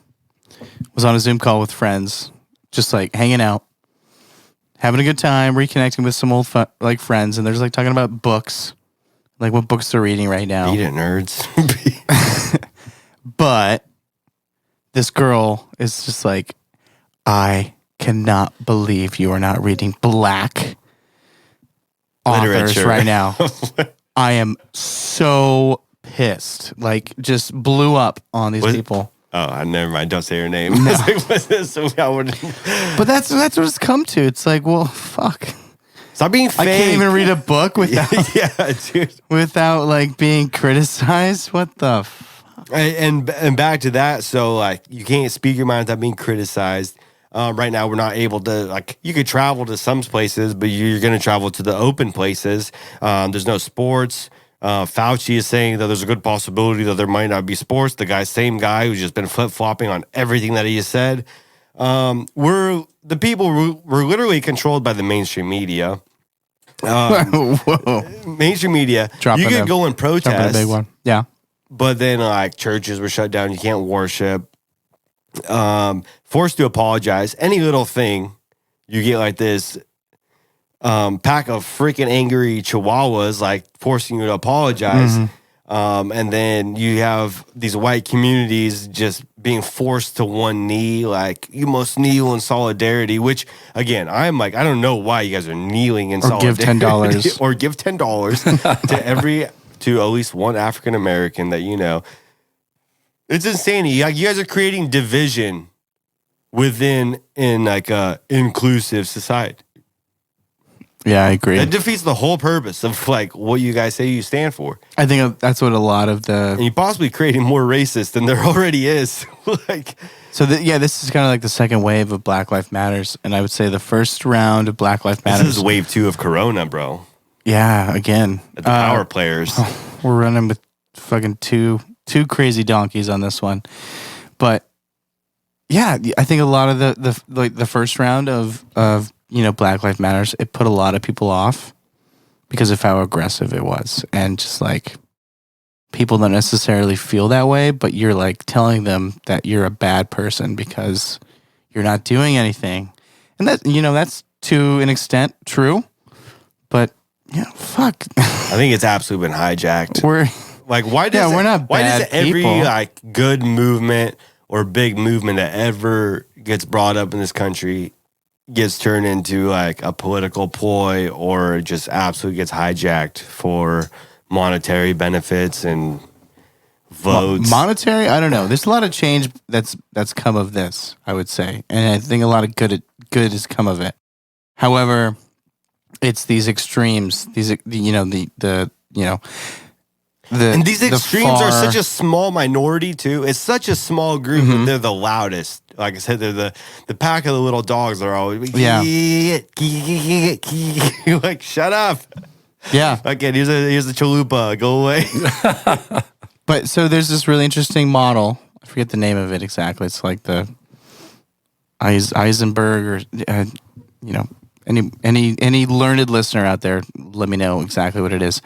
was on a Zoom call with friends, just like hanging out, having a good time, reconnecting with some old friends, and they're just like talking about books, like what books they're reading right now. Beat it, nerds. But this girl is just like, I cannot believe you are not reading Black authors right now. I am so pissed. Like, just blew up on these people. Oh, never mind. Don't say her name. No. But that's what it's come to. It's like, well, fuck. Stop being fake. I can't even read a book without dude. Without like being criticized. What the fuck? And back to that. So like, you can't speak your mind without being criticized. Right now, we're not able to you could travel to some places, but you're going to travel to the open places. There's no sports. Fauci is saying that there's a good possibility that there might not be sports. The same guy who's just been flip-flopping on everything that he has said. We're literally controlled by the mainstream media. Whoa. Mainstream media. Dropping you could go and protest. A big one. Yeah. But then churches were shut down. You can't worship. Forced to apologize. Any little thing, you get like this pack of freaking angry chihuahuas forcing you to apologize. And then you have these white communities just being forced to one knee, like you must kneel in solidarity, which again, I'm like, I don't know why you guys are kneeling in solidarity. Give $10. Or give $10 to at least one African American that you know. It's insane. You guys are creating division within like a inclusive society. Yeah, I agree. That defeats the whole purpose of like what you guys say you stand for. I think that's what a lot of And the you're possibly creating more racist than there already is. Like, this is kind of like the second wave of Black Lives Matters, and I would say the first round of Black Lives Matters. this is wave 2 of Corona, bro. Yeah, again, The power players. we're running with fucking two crazy donkeys on this one, but yeah, I think a lot of the first round of Black Lives Matters, it put a lot of people off because of how aggressive it was, and just like people don't necessarily feel that way, but you're like telling them that you're a bad person because you're not doing anything, and that that's to an extent true, but fuck. I think it's absolutely been hijacked. We're Like, why does we're not why does bad every people. like good movement or big movement that ever gets brought up in this country gets turned into like a political ploy or just absolutely gets hijacked for monetary benefits and votes? monetary? I don't know. There's a lot of change that's come of this, I would say, and I think a lot of good has come of it. However, it's these extremes. These and these extremes are such a small minority too. It's such a small group, but they're the loudest. Like I said, they're the pack of the little dogs are always like, shut up. Yeah. Okay, here's a chalupa. Go away. But so there's this really interesting model. I forget the name of it exactly. It's like the Eisenberg or any learned listener out there, let me know exactly what it is.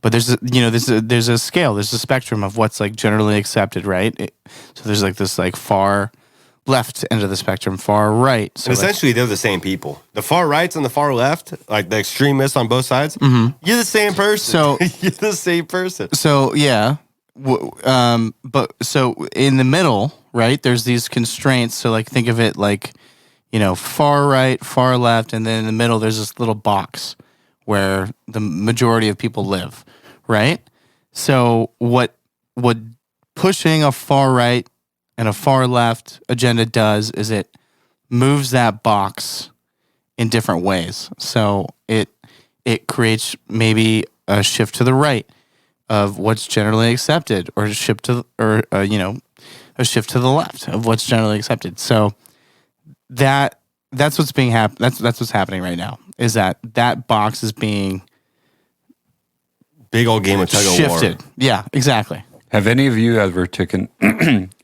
But there's a scale, there's a spectrum of what's like generally accepted, right? So there's like this like far left end of the spectrum, far right. So And essentially, they're the same people. The far rights and the far left, like the extremists on both sides, you're the same person. So you're the same person. So yeah, but so in the middle, right? There's these constraints. So like think of it like, far right, far left, and then in the middle there's this little box where the majority of people live, right? So what pushing a far right and a far left agenda does is it moves that box in different ways. So it creates maybe a shift to the right of what's generally accepted, or a shift to the left of what's generally accepted. So that's what's being that's what's happening right now. Is that box is being Big old game of tug of war. shifted? Yeah, exactly. Have any of you ever taken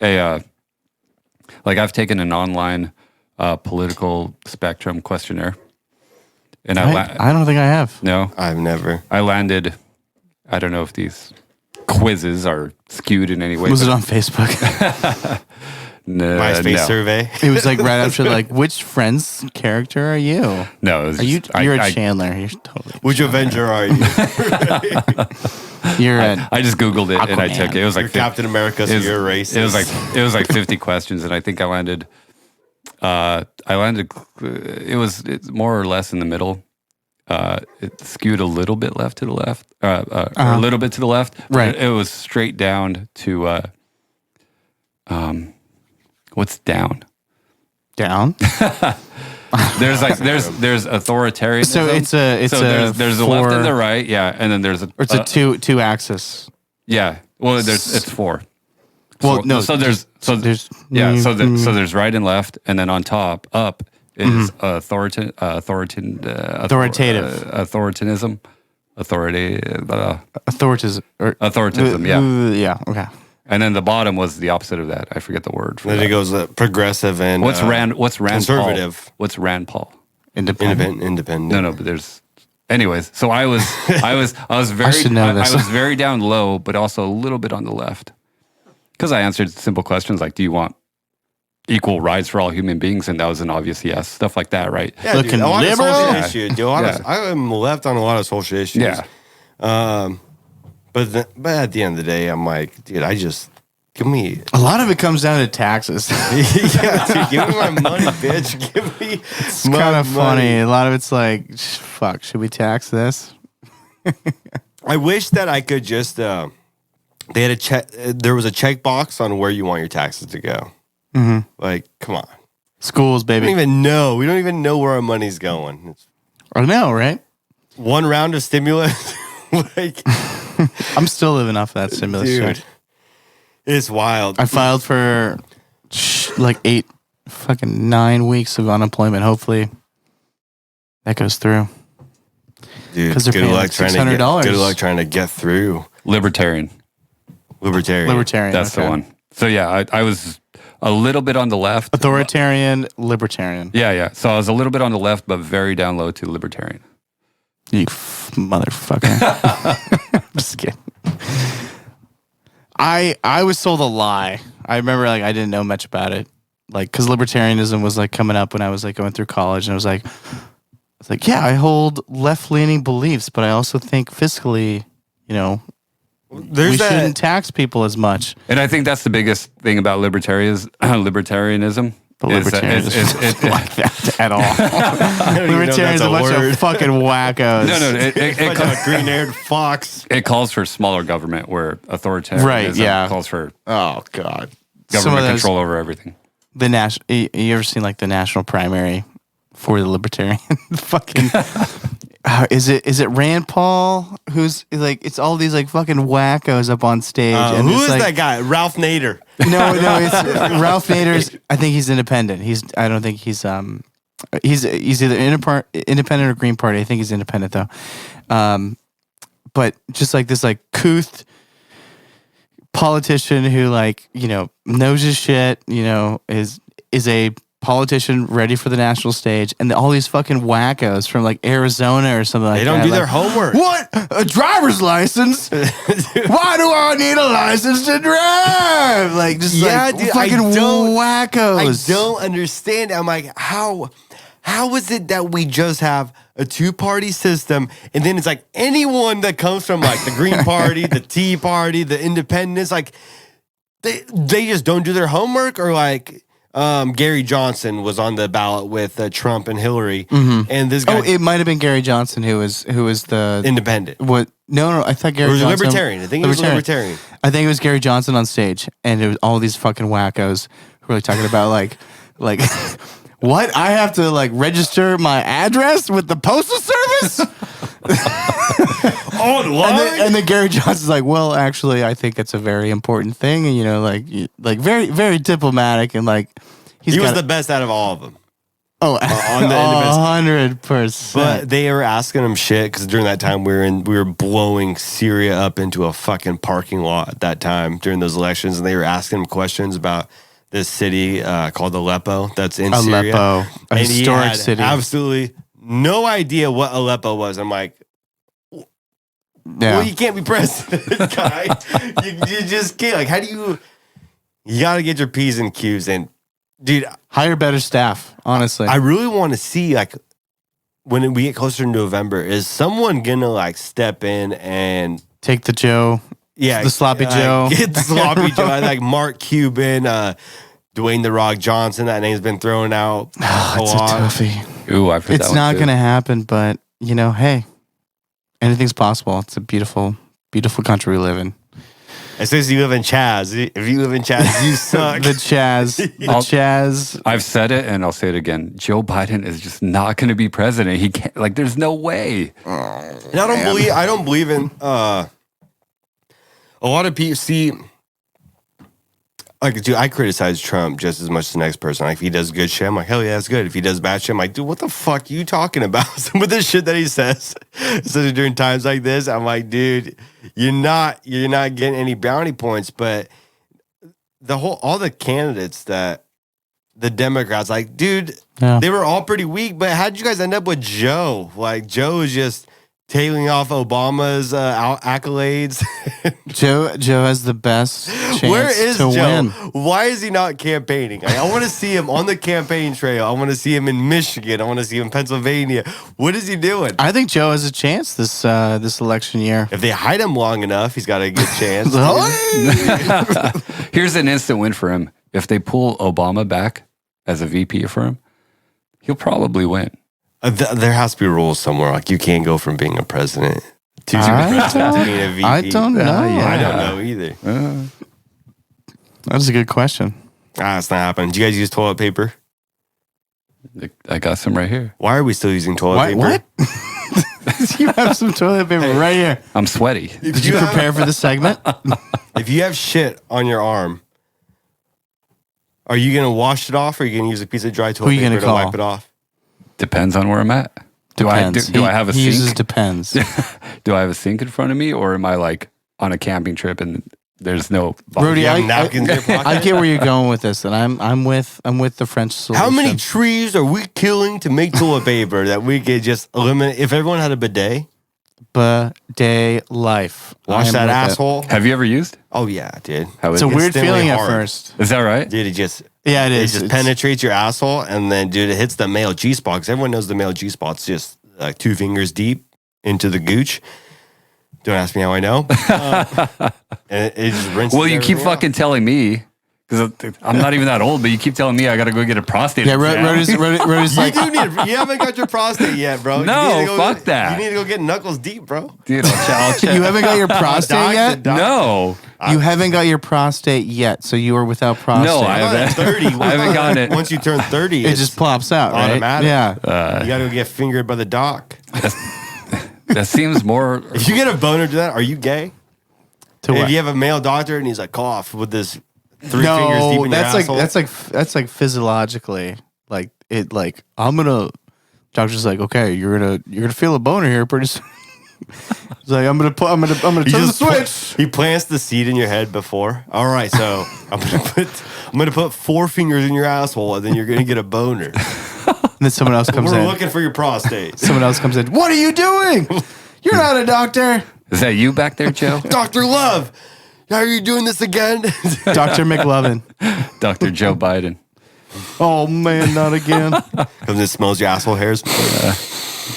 I've taken an online political spectrum questionnaire, and I don't think I have. no, I've never. I landed. I don't know if these quizzes are skewed in any way. Was it but- on Facebook? MySpace no. survey. It was like right after like, which Friends character are you? No, it was Are you? just- You're a I Chandler. You're totally. Which Avenger are you? You're a. I just Googled it and I Aquaman. took it. It was like You're Captain America, so it was- you're a racist. It was like 50 questions, and I think I landed. It's more or less in the middle. It skewed a little bit left to the left, or a little bit to the left. but Right. It was straight down to what's down? down. There's authoritarianism. So it's a there's the left four- and the right, yeah, and then there's a Or it's a two axis. yeah. Well, it's four. Well, So- no. So there's there's so there's right and left, and then on top up is authoritarianism, authoritism, yeah. Yeah. Okay. And then the bottom was the opposite of that. I forget the word. For Then that. it goes progressive and What's Rand conservative. Paul? What's Rand Paul? Independent. No, but there's. Anyways, so I was very should know this. I was very down low, but also a little bit on the left, because I answered simple questions like, "Do you want equal rights for all human beings?" And that was an obvious yes. Stuff like that, right? Yeah, Looking dude, a lot liberal. of social Yeah. issues. Dude, Yeah. I am left on a lot of social issues. Yeah. But at the end of the day, I'm like, dude, give me. A lot of it comes down to taxes. Yeah, dude, give me my money, bitch. Give me. It's kind of funny. A lot of it's like, fuck, should we tax this? I wish that I could just. They had a check. There was a checkbox on where you want your taxes to go. Mm-hmm. Like, come on. Schools, baby. We don't even know. We don't even know where our money's going. It's I know, right? one round of stimulus. Like, I'm still living off that stimulus dude, check. it's wild. I filed for like 9 weeks of unemployment. Hopefully that goes through. Dude, 'Cause they're good paying luck like trying to $600. good luck trying to get through. Libertarian. Libertarian. That's okay. the one. So yeah, I was a little bit on the left. Authoritarian, libertarian. Yeah. So I was a little bit on the left, but very down low to libertarian. You motherfucker. Just kidding. I was sold a lie. I remember like I didn't know much about it. Like, cause libertarianism was like coming up when I was like going through college, and I was like, yeah, I hold left-leaning beliefs, but I also think fiscally, we shouldn't tax people as much. And I think that's the biggest thing about libertarianism. The libertarians don't like that at all. Libertarians are a bunch of fucking wackos. No. It a green-haired fox. It calls for smaller government, where authoritarianism Right, yeah. calls for Oh God. government control over everything. You ever seen like the national primary for the libertarian? Fucking. Is it Rand Paul who's like it's all these like fucking wackos up on stage? And Who it's is like, that guy? Ralph Nader. No, it's Ralph Nader's. I think he's independent. I don't think he's either independent or Green Party. I think he's independent though. But just like this like couth politician who like knows his shit. Is a politician ready for the national stage, and all these fucking wackos from like Arizona or something like that. They don't do their homework. What? A driver's license? Why do I need a license to drive? Like, just like dude, fucking wackos. I don't understand. I'm like, how is it that we just have a two-party system, and then it's like anyone that comes from like the Green Party, the Tea Party, the Independents, like they just don't do their homework, or like Gary Johnson was on the ballot with Trump and Hillary, and this guy. Oh, it might have been Gary Johnson who was the independent. What? No. I thought Gary It was Johnson. a libertarian. I think he was a libertarian. I think it was Gary Johnson on stage, and it was all these fucking wackos who were like talking about like. What? I have to like register my address with the postal service? Online? And then Gary Johnson's like, well, actually, I think it's a very important thing, and like very, very diplomatic, and like he was the best out of all of them. Oh, on the 100%. But they were asking him shit because during that time we were blowing Syria up into a fucking parking lot at that time during those elections, and they were asking him questions about this city called Aleppo that's in Syria. Aleppo, a historic city. Absolutely no idea what Aleppo was. I'm like, well, you can't be president, guy. you just can't. Like, how do you got to get your P's and Q's in. Dude, hire better staff, honestly. I really want to see, like, when we get closer to November, is someone gonna like step in and take the Joe? Yeah, the sloppy Joe. Get the sloppy Joe. I like Mark Cuban, Dwayne "The Rock" Johnson. That name's been thrown out a lot. It's a toughie. Ooh, I've heard it's that not one going to happen, but hey, anything's possible. It's a beautiful, beautiful country we live in. Especially you live in CHAZ. If you live in CHAZ, you suck. The CHAZ. The CHAZ. I've said it and I'll say it again. Joe Biden is just not going to be president. He can't. Like, there's no way. And I don't believe in. A lot of people see. Like, dude, I criticize Trump just as much as the next person. Like, if he does good shit, I'm like, hell yeah, that's good. If he does bad shit, I'm like, dude, what the fuck are you talking about? Some of the shit that he says, especially during times like this, I'm like, dude, you're not getting any bounty points. But all the candidates that the Democrats, like, dude, they were all pretty weak. But how'd you guys end up with Joe? Like, Joe is just tailing off Obama's accolades. Joe has the best chance Where is to Joe? win. Why is he not campaigning? I want to see him on the campaign trail. I want to see him in Michigan. I want to see him in Pennsylvania. What is he doing? I think Joe has a chance this election year. If they hide him long enough, he's got a good chance. Here's an instant win for him. If they pull Obama back as a VP for him, he'll probably win. There has to be rules somewhere. Like you can't go from being a president to being a VP. I don't know. I don't know either. That's a good question. It's not happening. Do you guys use toilet paper? I got some right here. Why are we still using toilet paper? What? You have some toilet paper right here. I'm sweaty. Did you prepare for the segment? If you have shit on your arm, are you going to wash it off or are you going to use a piece of dry toilet paper to wipe it off? Depends on where I'm at. Do I have a he sink? uses depends. Do I have a sink in front of me, or am I like on a camping trip and there's no Rudy, You have napkins in your pocket? I get where you're going with this, and I'm with the French solution. How many trees are we killing to make toilet paper that we could just eliminate? If everyone had a bidet, bidet life? wash that with it. asshole. Have you ever used? Oh yeah, dude. How It's is a it? weird Instantly feeling at hard. first. Is that right? Dude, it just Yeah, it it is. just It's- penetrates your asshole, and then dude, it hits the male G spot. Because everyone knows the male G spot's just like 2 fingers deep into the gooch. Don't ask me how I know. And it just rinses. Well, you keep everything out. fucking telling me, because I'm not even that old, but you keep telling me I got to go get a prostate. Yeah, exam. Rody's You like, do need. You haven't got your prostate yet, bro. No, You need to fuck that. You need to go get knuckles deep, bro. Dude, I'll check. you haven't got your prostate yet? No. You haven't got your prostate yet, so you are without prostate. No, I Not at haven't. 30. I haven't gotten it. Once you turn 30, It just plops out, right? automatic. Yeah. You got to go get fingered by the doc. That seems more. If you get a boner to that, are you gay? To If what? you have a male doctor and he's like cough with this 3 fingers deep in your asshole. that's like physiologically like it like I'm gonna. Doctor's like, okay, you're gonna feel a boner here pretty soon. He's like, I'm gonna turn the switch. He plants the seed in your head before. All right, so I'm gonna put 4 fingers in your asshole, and then you're gonna get a boner. And then someone else comes We're in. looking for your prostate. Someone else comes in. What are you doing? You're not a doctor. Is that you back there, Joe? Dr. Love, how are you doing this again? Dr. McLovin. Dr. Joe Biden. Oh man, not again. Comes and smells your asshole hairs.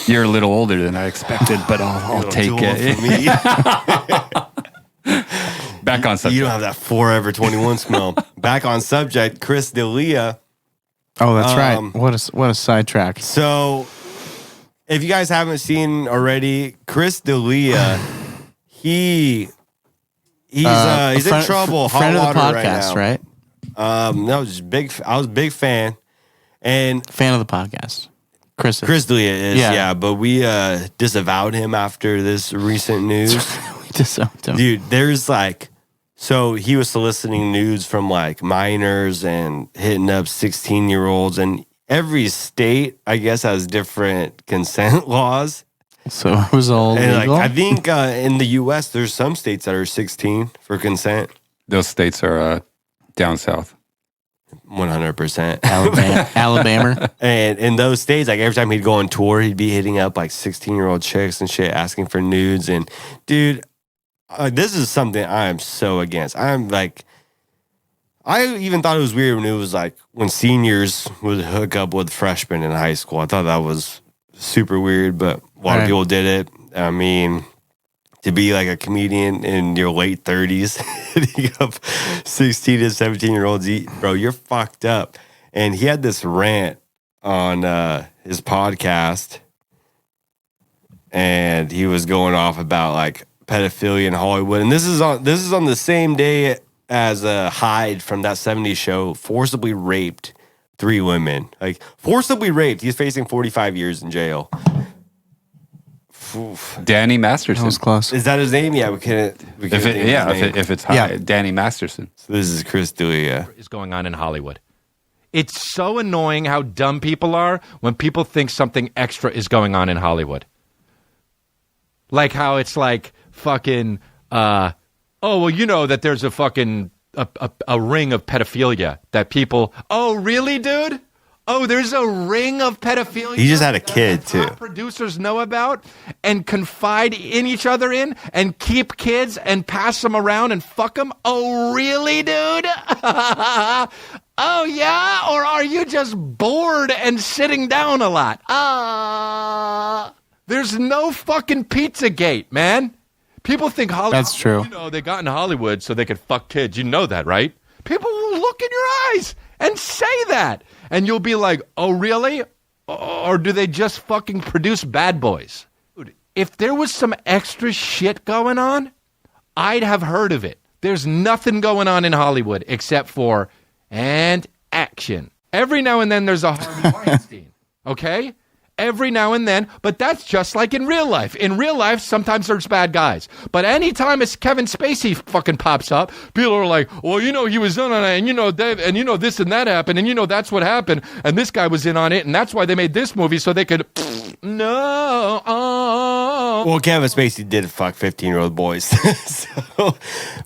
You're a little older than I expected, but I'll take Too old it. for me. Back on subject. You don't have that Forever 21 smell. Back on subject, Chris D'Elia. Oh, that's right. Um, What a sidetrack. So, if you guys haven't seen already, Chris D'Elia, he's in trouble. Hot Friend of the water podcast, right? right? No, just big. I was a big fan, and Fan of the podcast. Chris D'Elia is Yeah. but we disavowed him after this recent news. we disowned him. Dude, there's like, so he was soliciting nudes from like minors and hitting up 16-year-olds, and every state, I guess, has different consent laws. So it was all And like, legal. I think in the U.S., there's some states that are 16 for consent. Those states are down south. 100%. Alabama. And in those states, like every time he'd go on tour, he'd be hitting up like 16-year-old chicks and shit, asking for nudes. And dude, this is something I am so against. I'm like, I even thought it was weird when it was like when seniors would hook up with freshmen in high school. I thought that was super weird, but a lot of Right. people did it. I mean, to be like a comedian in your late 30s, hitting up 16 to 17-year-olds, bro, you're fucked up. And he had this rant on his podcast, and he was going off about like pedophilia in Hollywood. And this is on the same day as Hyde from that 70s show forcibly raped 3 women. Like forcibly raped. He's facing 45 years in jail. Oof. Danny That Masterson. was close. Is that his name? Yeah, we can't. If it's high, Yeah. Danny Masterson. So this is Chris D'Elia. is going on in Hollywood. It's so annoying how dumb people are when people think something extra is going on in Hollywood. Like how it's like fucking, oh, well, you know that there's a fucking, a ring of pedophilia that people, oh, really, dude? Oh, there's a ring of pedophilia. He just had a that kid, the top too. Producers know about and confide in each other in and keep kids and pass them around and fuck them. Oh, really, dude? Oh, yeah? Or are you just bored and sitting down a lot? There's no fucking Pizzagate, man. People think Hollywood. That's true. You know, they got in Hollywood so they could fuck kids. You know that, right? People will look in your eyes and say that. And you'll be like, oh, really? Or do they just fucking produce bad boys? Dude, if there was some extra shit going on, I'd have heard of it. There's nothing going on in Hollywood except for and action. Every now and then there's a Harvey Weinstein, okay? Every now and then, but that's just like in real life. In real life, sometimes there's bad guys. But anytime it's Kevin Spacey fucking pops up, people are like, well, you know, he was in on it, and you know, Dave, and you know, this and that happened, and you know, that's what happened, and this guy was in on it, and that's why they made this movie, so they could, no. Well, Kevin Spacey did fuck 15-year-old boys. So,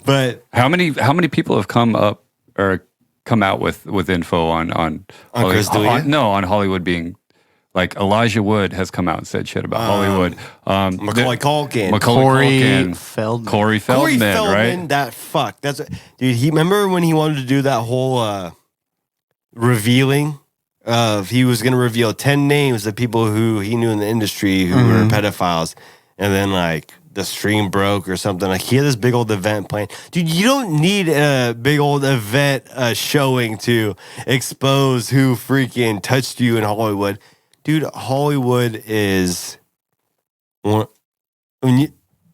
but How many people have come up or come out with info on Chris D'Elia? on Hollywood being like Elijah Wood has come out and said shit about Hollywood. Macaulay Culkin. Corey Feldman. Corey Corey Feldman, Feldman, right? that fuck. That's dude. He remember when he wanted to do that whole revealing of he was going to reveal 10 names of people who he knew in the industry who were pedophiles, and then like the stream broke or something. Like he had this big old event planned. Dude, you don't need a big old event showing to expose who freaking touched you in Hollywood. Dude, Hollywood is one.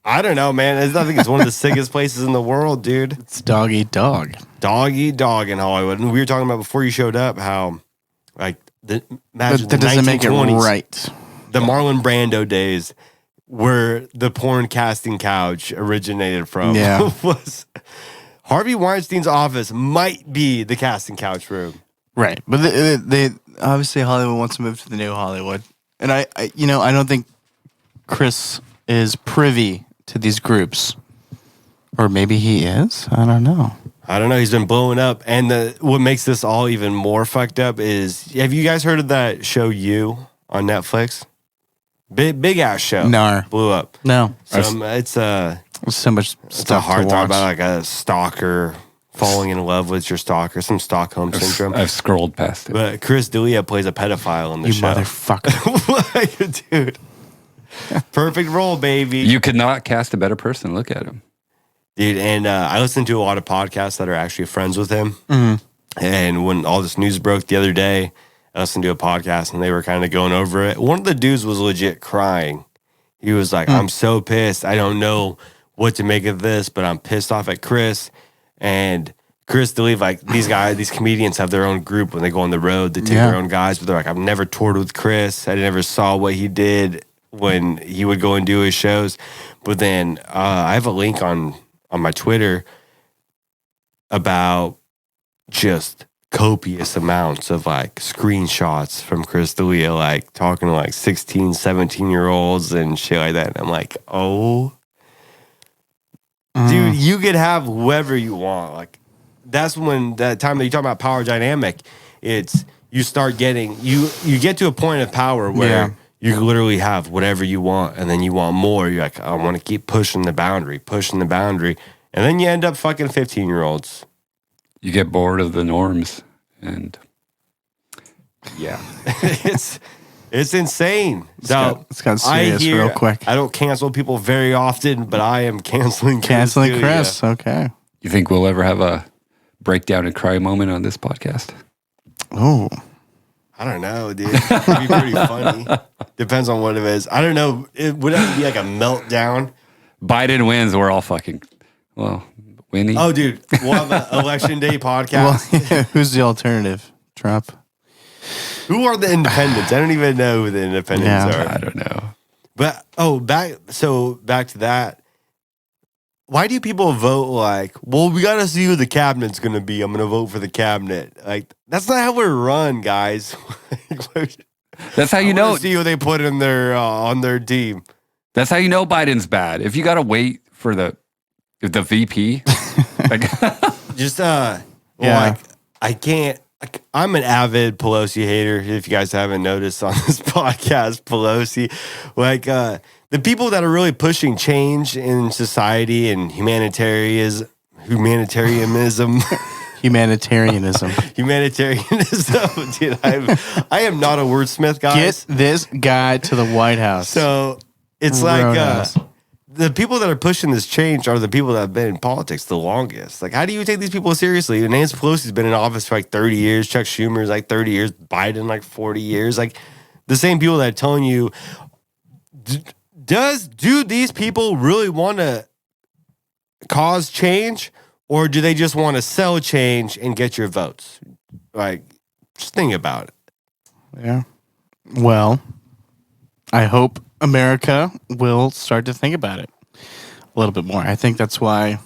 I don't know, man. I think it's one of the sickest places in the world, dude. It's dog eat dog. Dog eat dog in Hollywood. And we were talking about before you showed up how, like, imagine But that the doesn't make it 1920s, right. the Marlon Brando days, where the porn casting couch originated from. Yeah. Was Harvey Weinstein's office might be the casting couch room. Right. But they obviously Hollywood wants to move to the new Hollywood. And I don't think Chris is privy to these groups. Or maybe he is. I don't know. I don't know. He's been blowing up. And what makes this all even more fucked up is, have you guys heard of that show You on Netflix? Big ass show. No. Blew up. No. It's There's so much It's a stuff hard to thought watch. about like a stalker falling in love with your stalker, some Stockholm syndrome. I've scrolled past it. But Chris D'Elia plays a pedophile in the You show. motherfucker. Like, dude, perfect role, baby. You could not cast a better person. Look at him. Dude, and I listen to a lot of podcasts that are actually friends with him. Mm-hmm. And when all this news broke the other day, I listened to a podcast and they were kind of going over it. One of the dudes was legit crying. He was like, I'm so pissed. I don't know what to make of this, but I'm pissed off at Chris. And Chris D'Elia, like these guys, these comedians have their own group when they go on the road. They take their own guys, but they're like, I've never toured with Chris. I never saw what he did when he would go and do his shows. But then I have a link on my Twitter about just copious amounts of like screenshots from Chris D'Elia, like talking to like 16, 17-year-olds and shit like that. And I'm like, oh, dude, you could have whoever you want. Like that's when that time that you talk about power dynamic, it's you start getting you get to a point of power where you can literally have whatever you want, and then you want more. You're like, I want to keep pushing the boundary, and then you end up fucking 15-year-olds. You get bored of the norms, and yeah, it's insane. It's got serious real quick. I don't cancel people very often, but I am canceling Chris. Okay. You think we'll ever have a breakdown and cry moment on this podcast? Oh. I don't know, dude. It'd be pretty funny. Depends on what it is. I don't know. Would it be like a meltdown? Biden wins. We're all fucking Winnie. Oh, dude. We'll have an election day podcast. Well, who's the alternative? Trump? Who are the independents? I don't even know who the independents are. I don't know. But back to that. Why do people vote like, well, we got to see who the cabinet's going to be. I'm going to vote for the cabinet. Like, that's not how we're run, guys. That's how you know. See who they put in their on their team. That's how you know Biden's bad. If you got to wait for the VP, like, just like I can't. I'm an avid Pelosi hater. If you guys haven't noticed on this podcast, Pelosi, the people that are really pushing change in society and humanitarianism. Humanitarianism. Dude, I am not a wordsmith, guys. Get this guy to the White House. So it's Roadhouz. the people that are pushing this change are the people that have been in politics the longest. Like, how do you take these people seriously? Nancy Pelosi's been in office for like 30 years. Chuck Schumer's like 30 years. Biden like 40 years. Like, the same people that are telling you, do these people really want to cause change, or do they just want to sell change and get your votes? Like, just think about it. Yeah. Well, I hope America will start to think about it a little bit more. I think that's why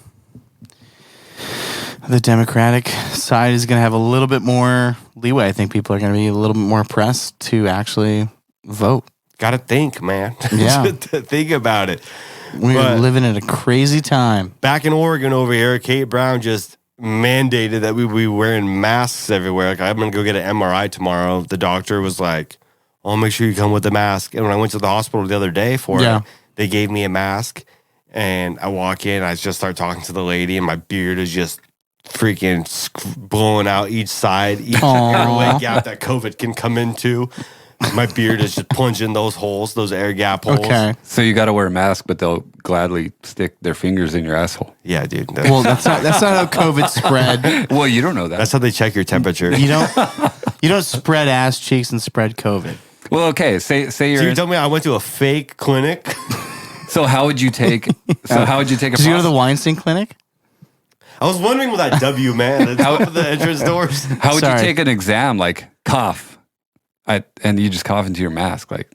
the Democratic side is going to have a little bit more leeway. I think people are going to be a little bit more pressed to actually vote. Got to think, man. Yeah. Think about it. We're living in a crazy time. Back in Oregon over here, Kate Brown just mandated that we be wearing masks everywhere. Like, I'm going to go get an MRI tomorrow. The doctor was like, "I'll make sure you come with a mask." And when I went to the hospital the other day for it, they gave me a mask. And I walk in, I just start talking to the lady, and my beard is just freaking blowing out each side, each airway gap that COVID can come into. My beard is just plunging those holes, those air gap holes. Okay. So you got to wear a mask, but they'll gladly stick their fingers in your asshole. Yeah, dude. Well, that's not how COVID spread. Well, you don't know that. That's how they check your temperature. You don't spread ass cheeks and spread COVID. Well, okay. Say So you're. you told me I went to a fake clinic? So how would you take? How would you take a? Did you go to the Weinstein Clinic? I was wondering what that W meant at the top of the entrance doors. How would Sorry. you take an exam? Like cough, and you just cough into your mask. Like,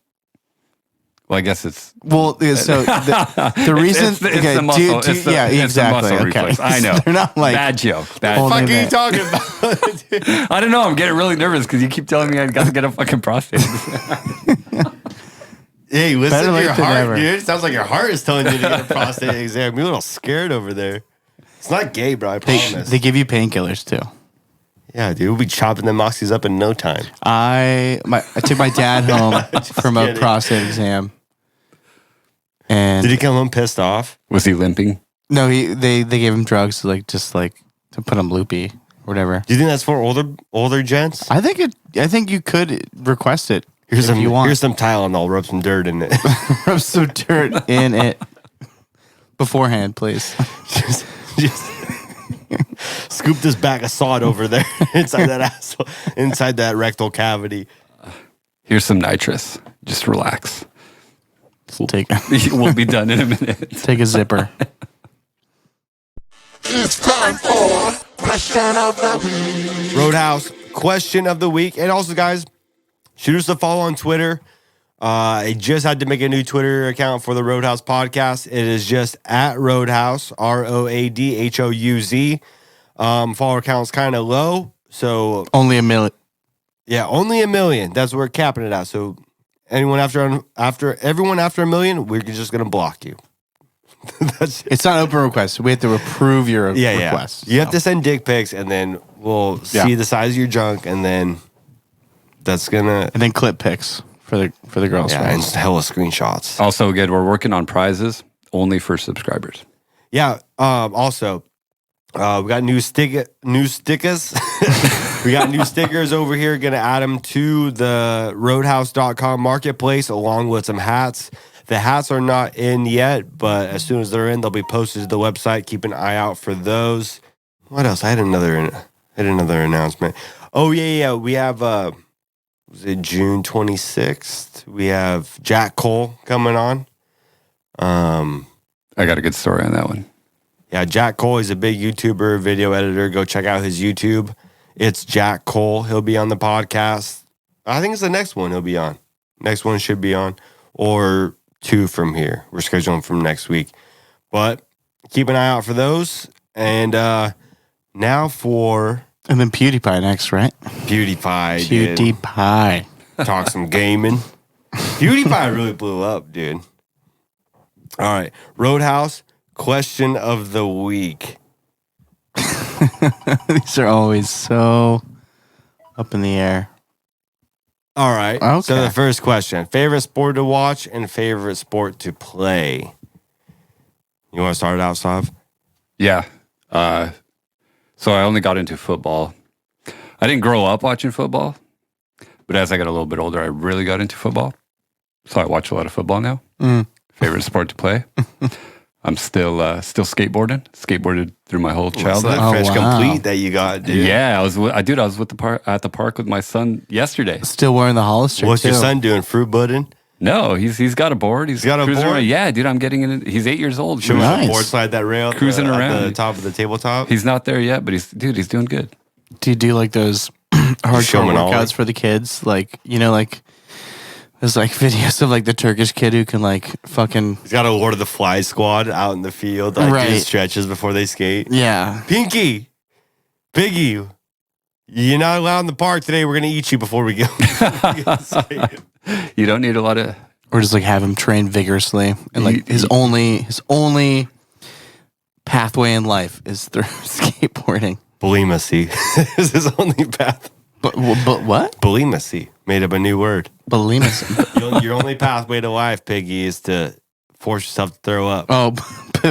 well, I guess it's. Well, so the reason. It's the muscle. It's the exactly. muscle Okay. reflex. I know. They're not like Bad joke. Bad. Hold What on. the fuck are you talking about? I don't know. I'm getting really nervous because you keep telling me I got to get a fucking prostate. Hey, listen Better to late your than heart, never. dude. Sounds like your heart is telling you to get a prostate exam. You're a little scared over there. It's not gay, bro. I promise. they give you painkillers too. Yeah, dude. We'll be chopping them moxies up in no time. I took my dad home from a kidding. prostate exam, and Did he come home pissed off? Was he limping? no, they gave him drugs to to put him loopy or whatever. Do you think that's for older gents? I think you could request it Here's if you want. Here's some Tylenol. Rub some dirt in it. Rub some dirt in it beforehand, please. just scoop this bag of sod over there inside that asshole, inside that rectal cavity. Here's some nitrous. Just relax. Take We'll be done in a minute. take a zipper. It's time for question of the week. Roadhouse question of the week. And also, guys, shoot us a follow on Twitter. I just had to make a new Twitter account for the Roadhouz podcast. It is just at Roadhouz, ROADHOUZ. Follower count's kind of low. So, Only a million. yeah, only 1 million. That's what we're capping it at. So, everyone after 1 million, we're just going to block you. That's it. It's not open request. We have to approve your request. You have to send dick pics, and then we'll see the size of your junk, and then that's gonna and then clip pics for the girls. and Right? hella screenshots. Also, again, we're working on prizes only for subscribers. Yeah. Also, we got new stickers. We got new stickers over here. Gonna add them to the Roadhouz.com marketplace along with some hats. The hats are not in yet, but as soon as they're in, they'll be posted to the website. Keep an eye out for those. What else? I had another announcement. Oh yeah. We have was it June 26th? We have Jack Cole coming on. I got a good story on that one. Yeah, Jack Cole is a big YouTuber, video editor. Go check out his YouTube. It's Jack Cole. He'll be on the podcast. I think it's the next one he'll be on. Next one should be on. Or 2 from here. We're scheduling from next week. But keep an eye out for those. And now for And then PewDiePie next, right? PewDiePie. Dude. PewDiePie. Talk some gaming. PewDiePie really blew up, dude. All right. Roadhouse question of the week. These are always so Up in the air. All right. Okay. So the first question: favorite sport to watch and favorite sport to play. You want to start it out, Sav? Yeah. So I only got into football. I didn't grow up watching football, but as I got a little bit older, I really got into football. So I watch a lot of football now. Favorite sport to play. I'm still skateboarding. Skateboarded through my whole childhood. That fresh wow. complete that you got, dude. Yeah, I was with at the park with my son yesterday. Still wearing the Hollister. What's too. your son doing? Fruit budding? No, he's got a board. He's got a cruising board? around. Yeah, dude, I'm getting in. He's 8 years old. Show me Nice. the board slide that rail. Cruising at around. the top of the tabletop. He's not there yet, but he's doing good. Do you do like those hardcore Showman Ollie. workouts for the kids? Like, like there's like videos of like the Turkish kid who can like fucking He's got a Lord of the Flies squad out in the field, like Right. doing stretches before they skate. yeah. Pinky, Piggy, you're not allowed in the park today. We're gonna eat you before we go. You don't need a lot of. Or just like have him train vigorously and like his only pathway in life is through skateboarding. Bulimicy is his only path. But what? Bulimicy, made up a new word. Bulimia. Your only pathway to life, Piggy, is to force yourself to throw up. Oh,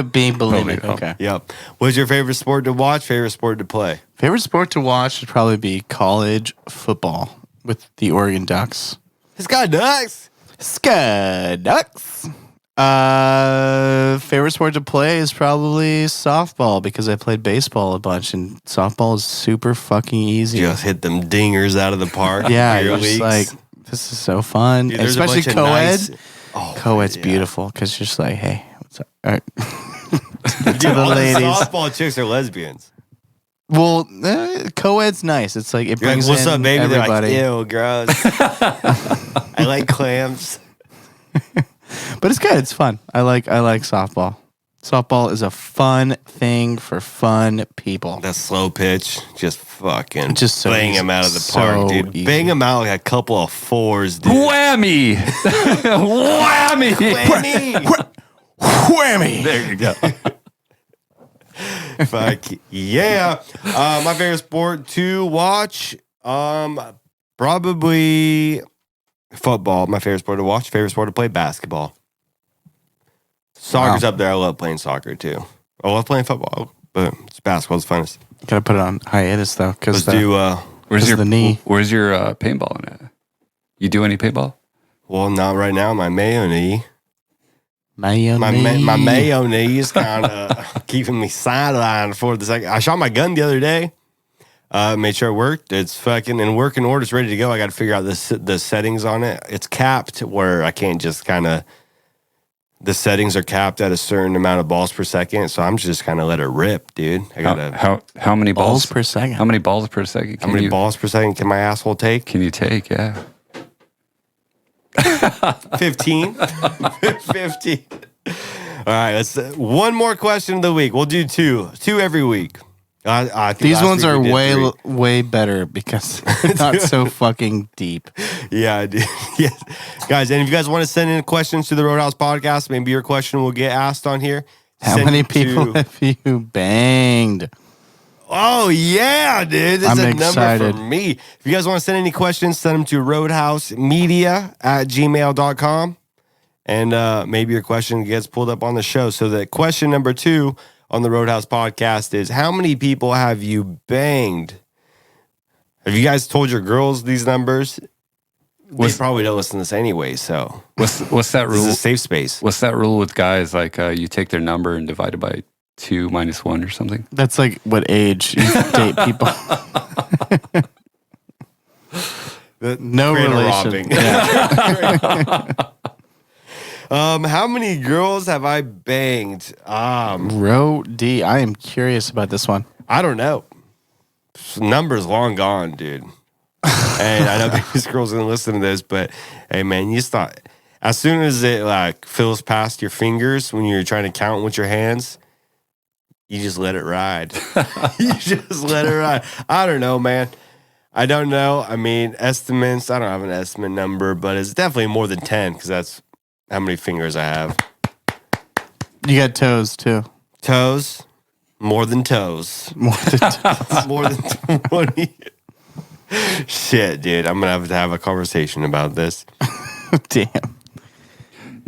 being bulimic. Oh. Okay. Yep. What's your favorite sport to watch? Favorite sport to play? Favorite sport to watch would probably be college football with the Oregon Ducks. This guy ducks. Ducks. Favorite sport to play is probably softball because I played baseball a bunch and softball is super fucking easy. Just hit them dingers out of the park. Yeah, Beer you're just leagues. like, this is so fun. Dude, there's a Especially bunch of co-ed. nice- Oh, Co-ed's yeah. beautiful because you're just like, hey, what's up? All right. Dude, the all ladies. softball chicks are lesbians. Well, co-ed's nice. It's like it You're like, brings what's in up, baby? everybody. They're like, ew, gross. I like clams. But it's good. It's fun. I like softball. Softball is a fun thing for fun people. That slow pitch, just fucking Just so bang easy. him out of the So park, dude. easy. Bang him out like a couple of fours, dude. Whammy! Whammy! Whammy! There you go. Fuck yeah. My favorite sport to watch, probably football. My favorite sport to watch. Favorite sport to play, basketball. Soccer's up there. I love playing soccer too. I love playing football, but it's basketball's funnest. Gotta put it on hiatus though, because Let's do. Where's your the knee. Where's your paintballing at? You do any paintball? Well, not right now. My mayonnaise. mayonnaise. My mayonnaise kind of keeping me sidelined for the second. I shot my gun the other day. Made sure it worked. It's fucking in working order. It's ready to go. I got to figure out the settings on it. It's capped where I can't just kind of. The settings are capped at a certain amount of balls per second, so I'm just kind of let it rip, dude. I gotta. How many balls balls per second. How many balls per second? How many balls per second can my asshole take? Can you take? Yeah. 15. 15. All right, let's one more question of the week. We'll do two every week. I think These last ones week are we did way better because they're not so fucking deep. Yeah, I do. Yes. Guys, and if you guys want to send in questions to the Roadhouse podcast, maybe your question will get asked on here. How Send many it people to- have you banged? Oh, yeah, dude. This I'm is a excited. number for me. If you guys want to send any questions, send them to roadhousemedia@gmail.com. And maybe your question gets pulled up on the show. So the question number 2 on the Roadhouse podcast is, how many people have you banged? Have you guys told your girls these numbers? They probably don't listen to this anyway, so What's that this is rule? a safe space. What's that rule with guys? Like you take their number and divide it by 2 minus 1 or something. That's like what age you date people. No Create a relation. robbing. How many girls have I banged? Row D. I am curious about this one. I don't know. Number's long gone, dude. And I know these girls gonna listen to this, but hey, man, you start as soon as it like fills past your fingers when you're trying to count with your hands, you just let it ride. You just let it ride. I don't know, man. I don't know. I mean, estimates. I don't have an estimate number, but it's definitely more than 10 because that's how many fingers I have. You got toes too. Toes, more than toes. More than More than 20. Shit, dude. I'm going to have a conversation about this. Damn.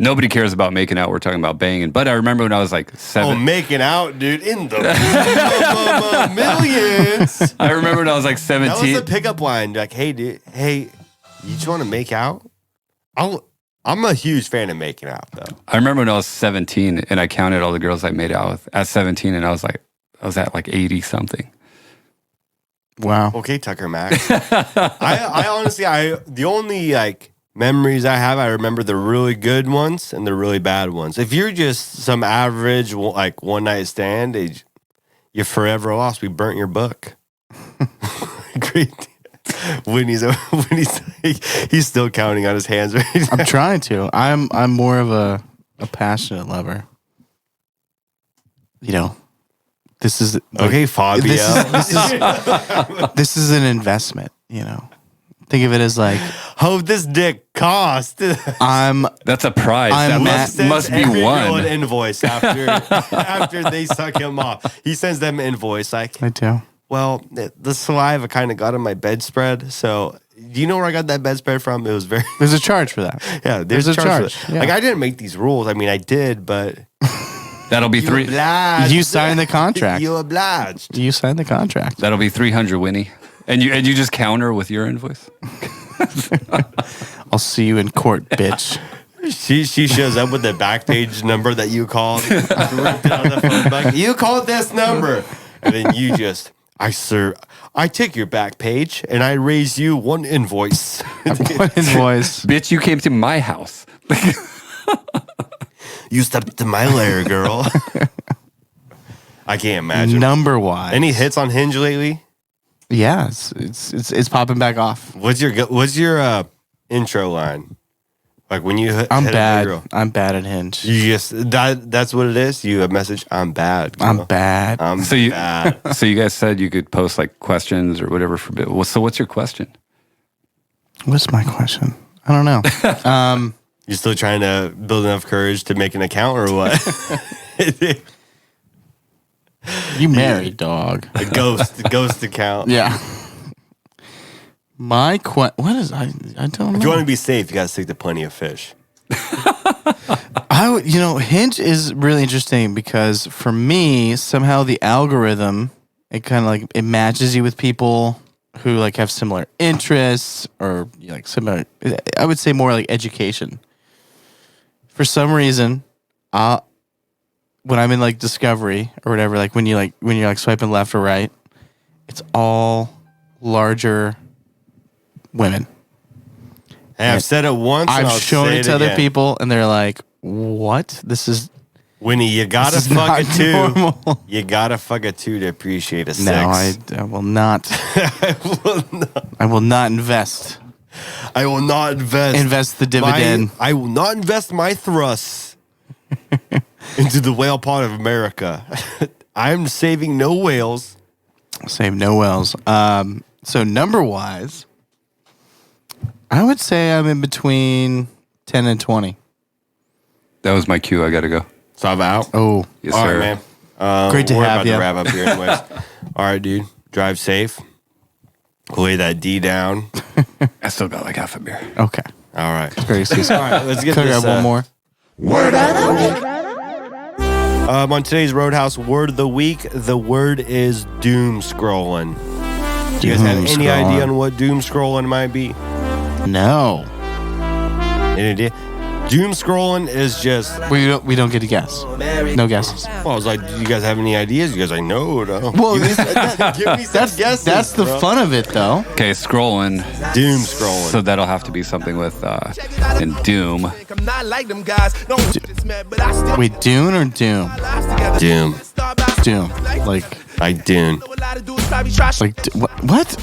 Nobody cares about making out. We're talking about banging. But I remember when I was like 7. Oh, making out, dude, in the millions. I remember when I was like That was 17. a pickup line. Like, hey, dude, hey, you just want to make out? I'm a huge fan of making out, though. I remember when I was 17 and I counted all the girls I made out with at 17, and I was at like 80 something. Wow. Okay, Tucker Max. I honestly, the only like memories I have, I remember the really good ones and the really bad ones. If you're just some average like one night stand, you're forever lost. We burnt your book. Great. Winnie's he's still counting on his hands right now. I'm trying to. I'm more of a passionate lover. You know, this is Okay, Fabio. this is an investment. You know, think of it as like How this dick cost? That's a prize. I'm that must be Every girl one. an invoice after they suck him off. He sends them an invoice like, I do. well, the saliva kind of got on my bedspread. So, do you know where I got that bedspread from? It was very There's a charge for that. yeah. There's a for charge. that. Yeah. Like I didn't make these rules. I mean, I did, but That'll be three. obliged. You signed the contract. You obliged. You signed the contract. That'll be 300, Winnie. And you just counter with your invoice. I'll see you in court, bitch. She shows up with the back page number that you called. Ripped it out of the phone book. You called this number, and then you just. I take your back page and I raise you one invoice. What invoice? Bitch, you came to my house. You stepped to my lair, girl. I can't imagine. Number wise. Any hits on Hinge lately? Yeah, it's popping back off. What's your intro line? Like when you hit I'm a bad. girl. I'm bad at Hinge. You just that's what it is. You a message. I'm bad. Girl. I'm bad. I'm So you bad. so you guys said you could post like questions or whatever for bit. Well, so what's your question? What's my question? I don't know. You still trying to build enough courage to make an account or what? You married, dog. A ghost account. Yeah. What is I don't know. If you want to be safe, you got to stick to Plenty of Fish. Hinge is really interesting because for me, somehow the algorithm, it kind of like it matches you with people who like have similar interests or like similar. I would say more like education. For some reason, when I'm in like discovery or whatever, like when you're swiping left or right, it's all larger women. Hey, I've said it once. and I've I'll shown say it to other again. people, and they're like, "What? This is Winnie, you gotta this is fuck not a two. normal." You gotta fuck a two to appreciate a six. No, I will not. I will not invest. I will not Invest the dividend. I will not invest my thrusts into the whale pot of America. I'm saving no whales. Save no wells. So number wise, I would say I'm in between 10 and 20. That was my cue. I got to go. Sava out. Oh, Yes, All sir. right, man. Great to we're have about you. to wrap up here anyways. All right, dude. Drive safe. Lay that D down. I still got like half a beer. okay. All right. Very excuse. All right, let's get Could I this. grab one more? Word of the week. On today's Roadhouse word of the week, the word is doom scrolling. Do you guys have any Doom idea scrolling. on what doom scrolling might be? No. Any idea? Doom scrolling is just. We don't get to guess. No guesses. Well, I was like, do you guys have any ideas? You guys like, no. Well, give me some guesses, that's the bro. fun of it, though. Okay, scrolling. Doom scrolling. So that'll have to be something with in Doom. Wait, Dune or Doom? Doom. Doom. Like Dune. What?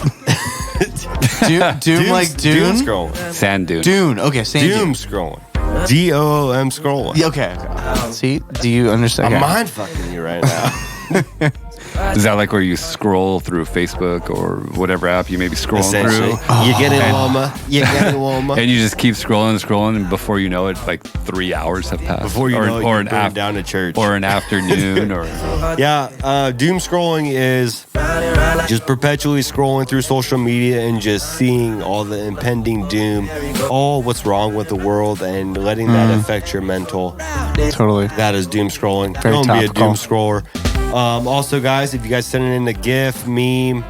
Doom like Doom Dune? scrolling. Sand Dune. Dune. Okay, same Doom scrolling. DOOM scrolling. Yeah, okay. See, do you understand? I'm Okay. mind fucking you right now. Is that like where you scroll through Facebook or whatever app you may be scrolling Essentially. through? You get in Loma. You get in Loma. And you just keep scrolling, and before you know it, like 3 hours have passed. Before you know it, or you burn down to church. or an afternoon, or Yeah, doom scrolling is just perpetually scrolling through social media and just seeing all the impending doom, all what's wrong with the world, and letting that affect your mental. Totally. That is doom scrolling. Very Don't be a topical. doom scroller. Also, guys, if you guys send in a GIF, meme,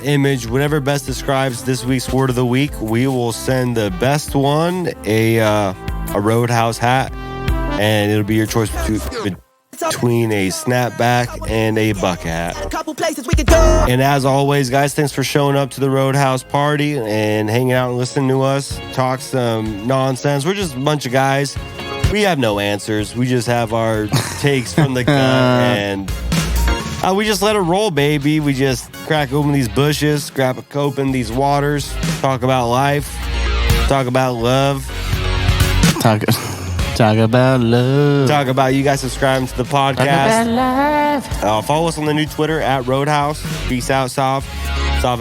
image, whatever best describes this week's word of the week, we will send the best one a Roadhouz hat, and it'll be your choice between a snapback and a bucket hat. And as always, guys, thanks for showing up to the Roadhouz party and hanging out and listening to us talk some nonsense. We're just a bunch of guys. We have no answers. We just have our takes from the gun, and we just let it roll, baby. We just crack open these bushes, crack open these waters, talk about life, talk about love. Talk about love. Talk about you guys subscribing to the podcast. Follow us on the new Twitter at Roadhouz. Peace out, Sava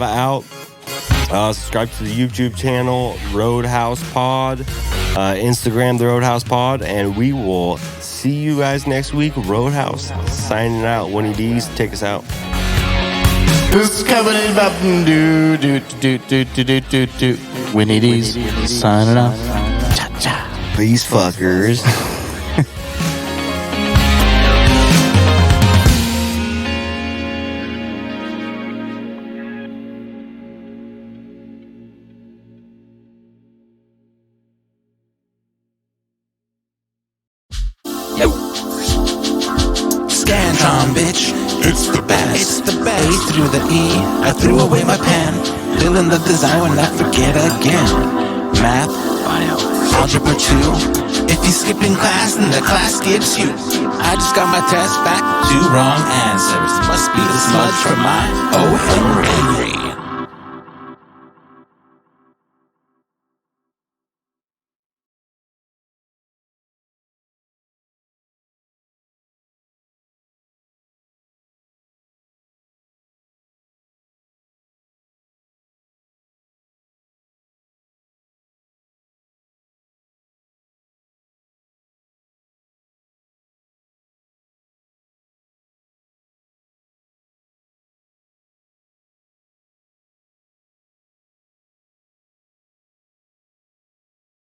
out. Subscribe to the YouTube channel RoadHouzPod, Instagram TheRoadHouzPod, and we will see you guys next week. Roadhouz signing out. WinnyDeez, take us out. Who's coming in about do WinnyDeez signing off. Cha-cha. These fuckers. Scantron, bitch. It's the best. It's the best. A through the E. I threw away my pen. Feeling the design when I forget again. Math, bio, algebra 2. If you skip in class, then the class skips you. I just got my test back. 2 wrong answers. Must be the smudge from my O. Henry.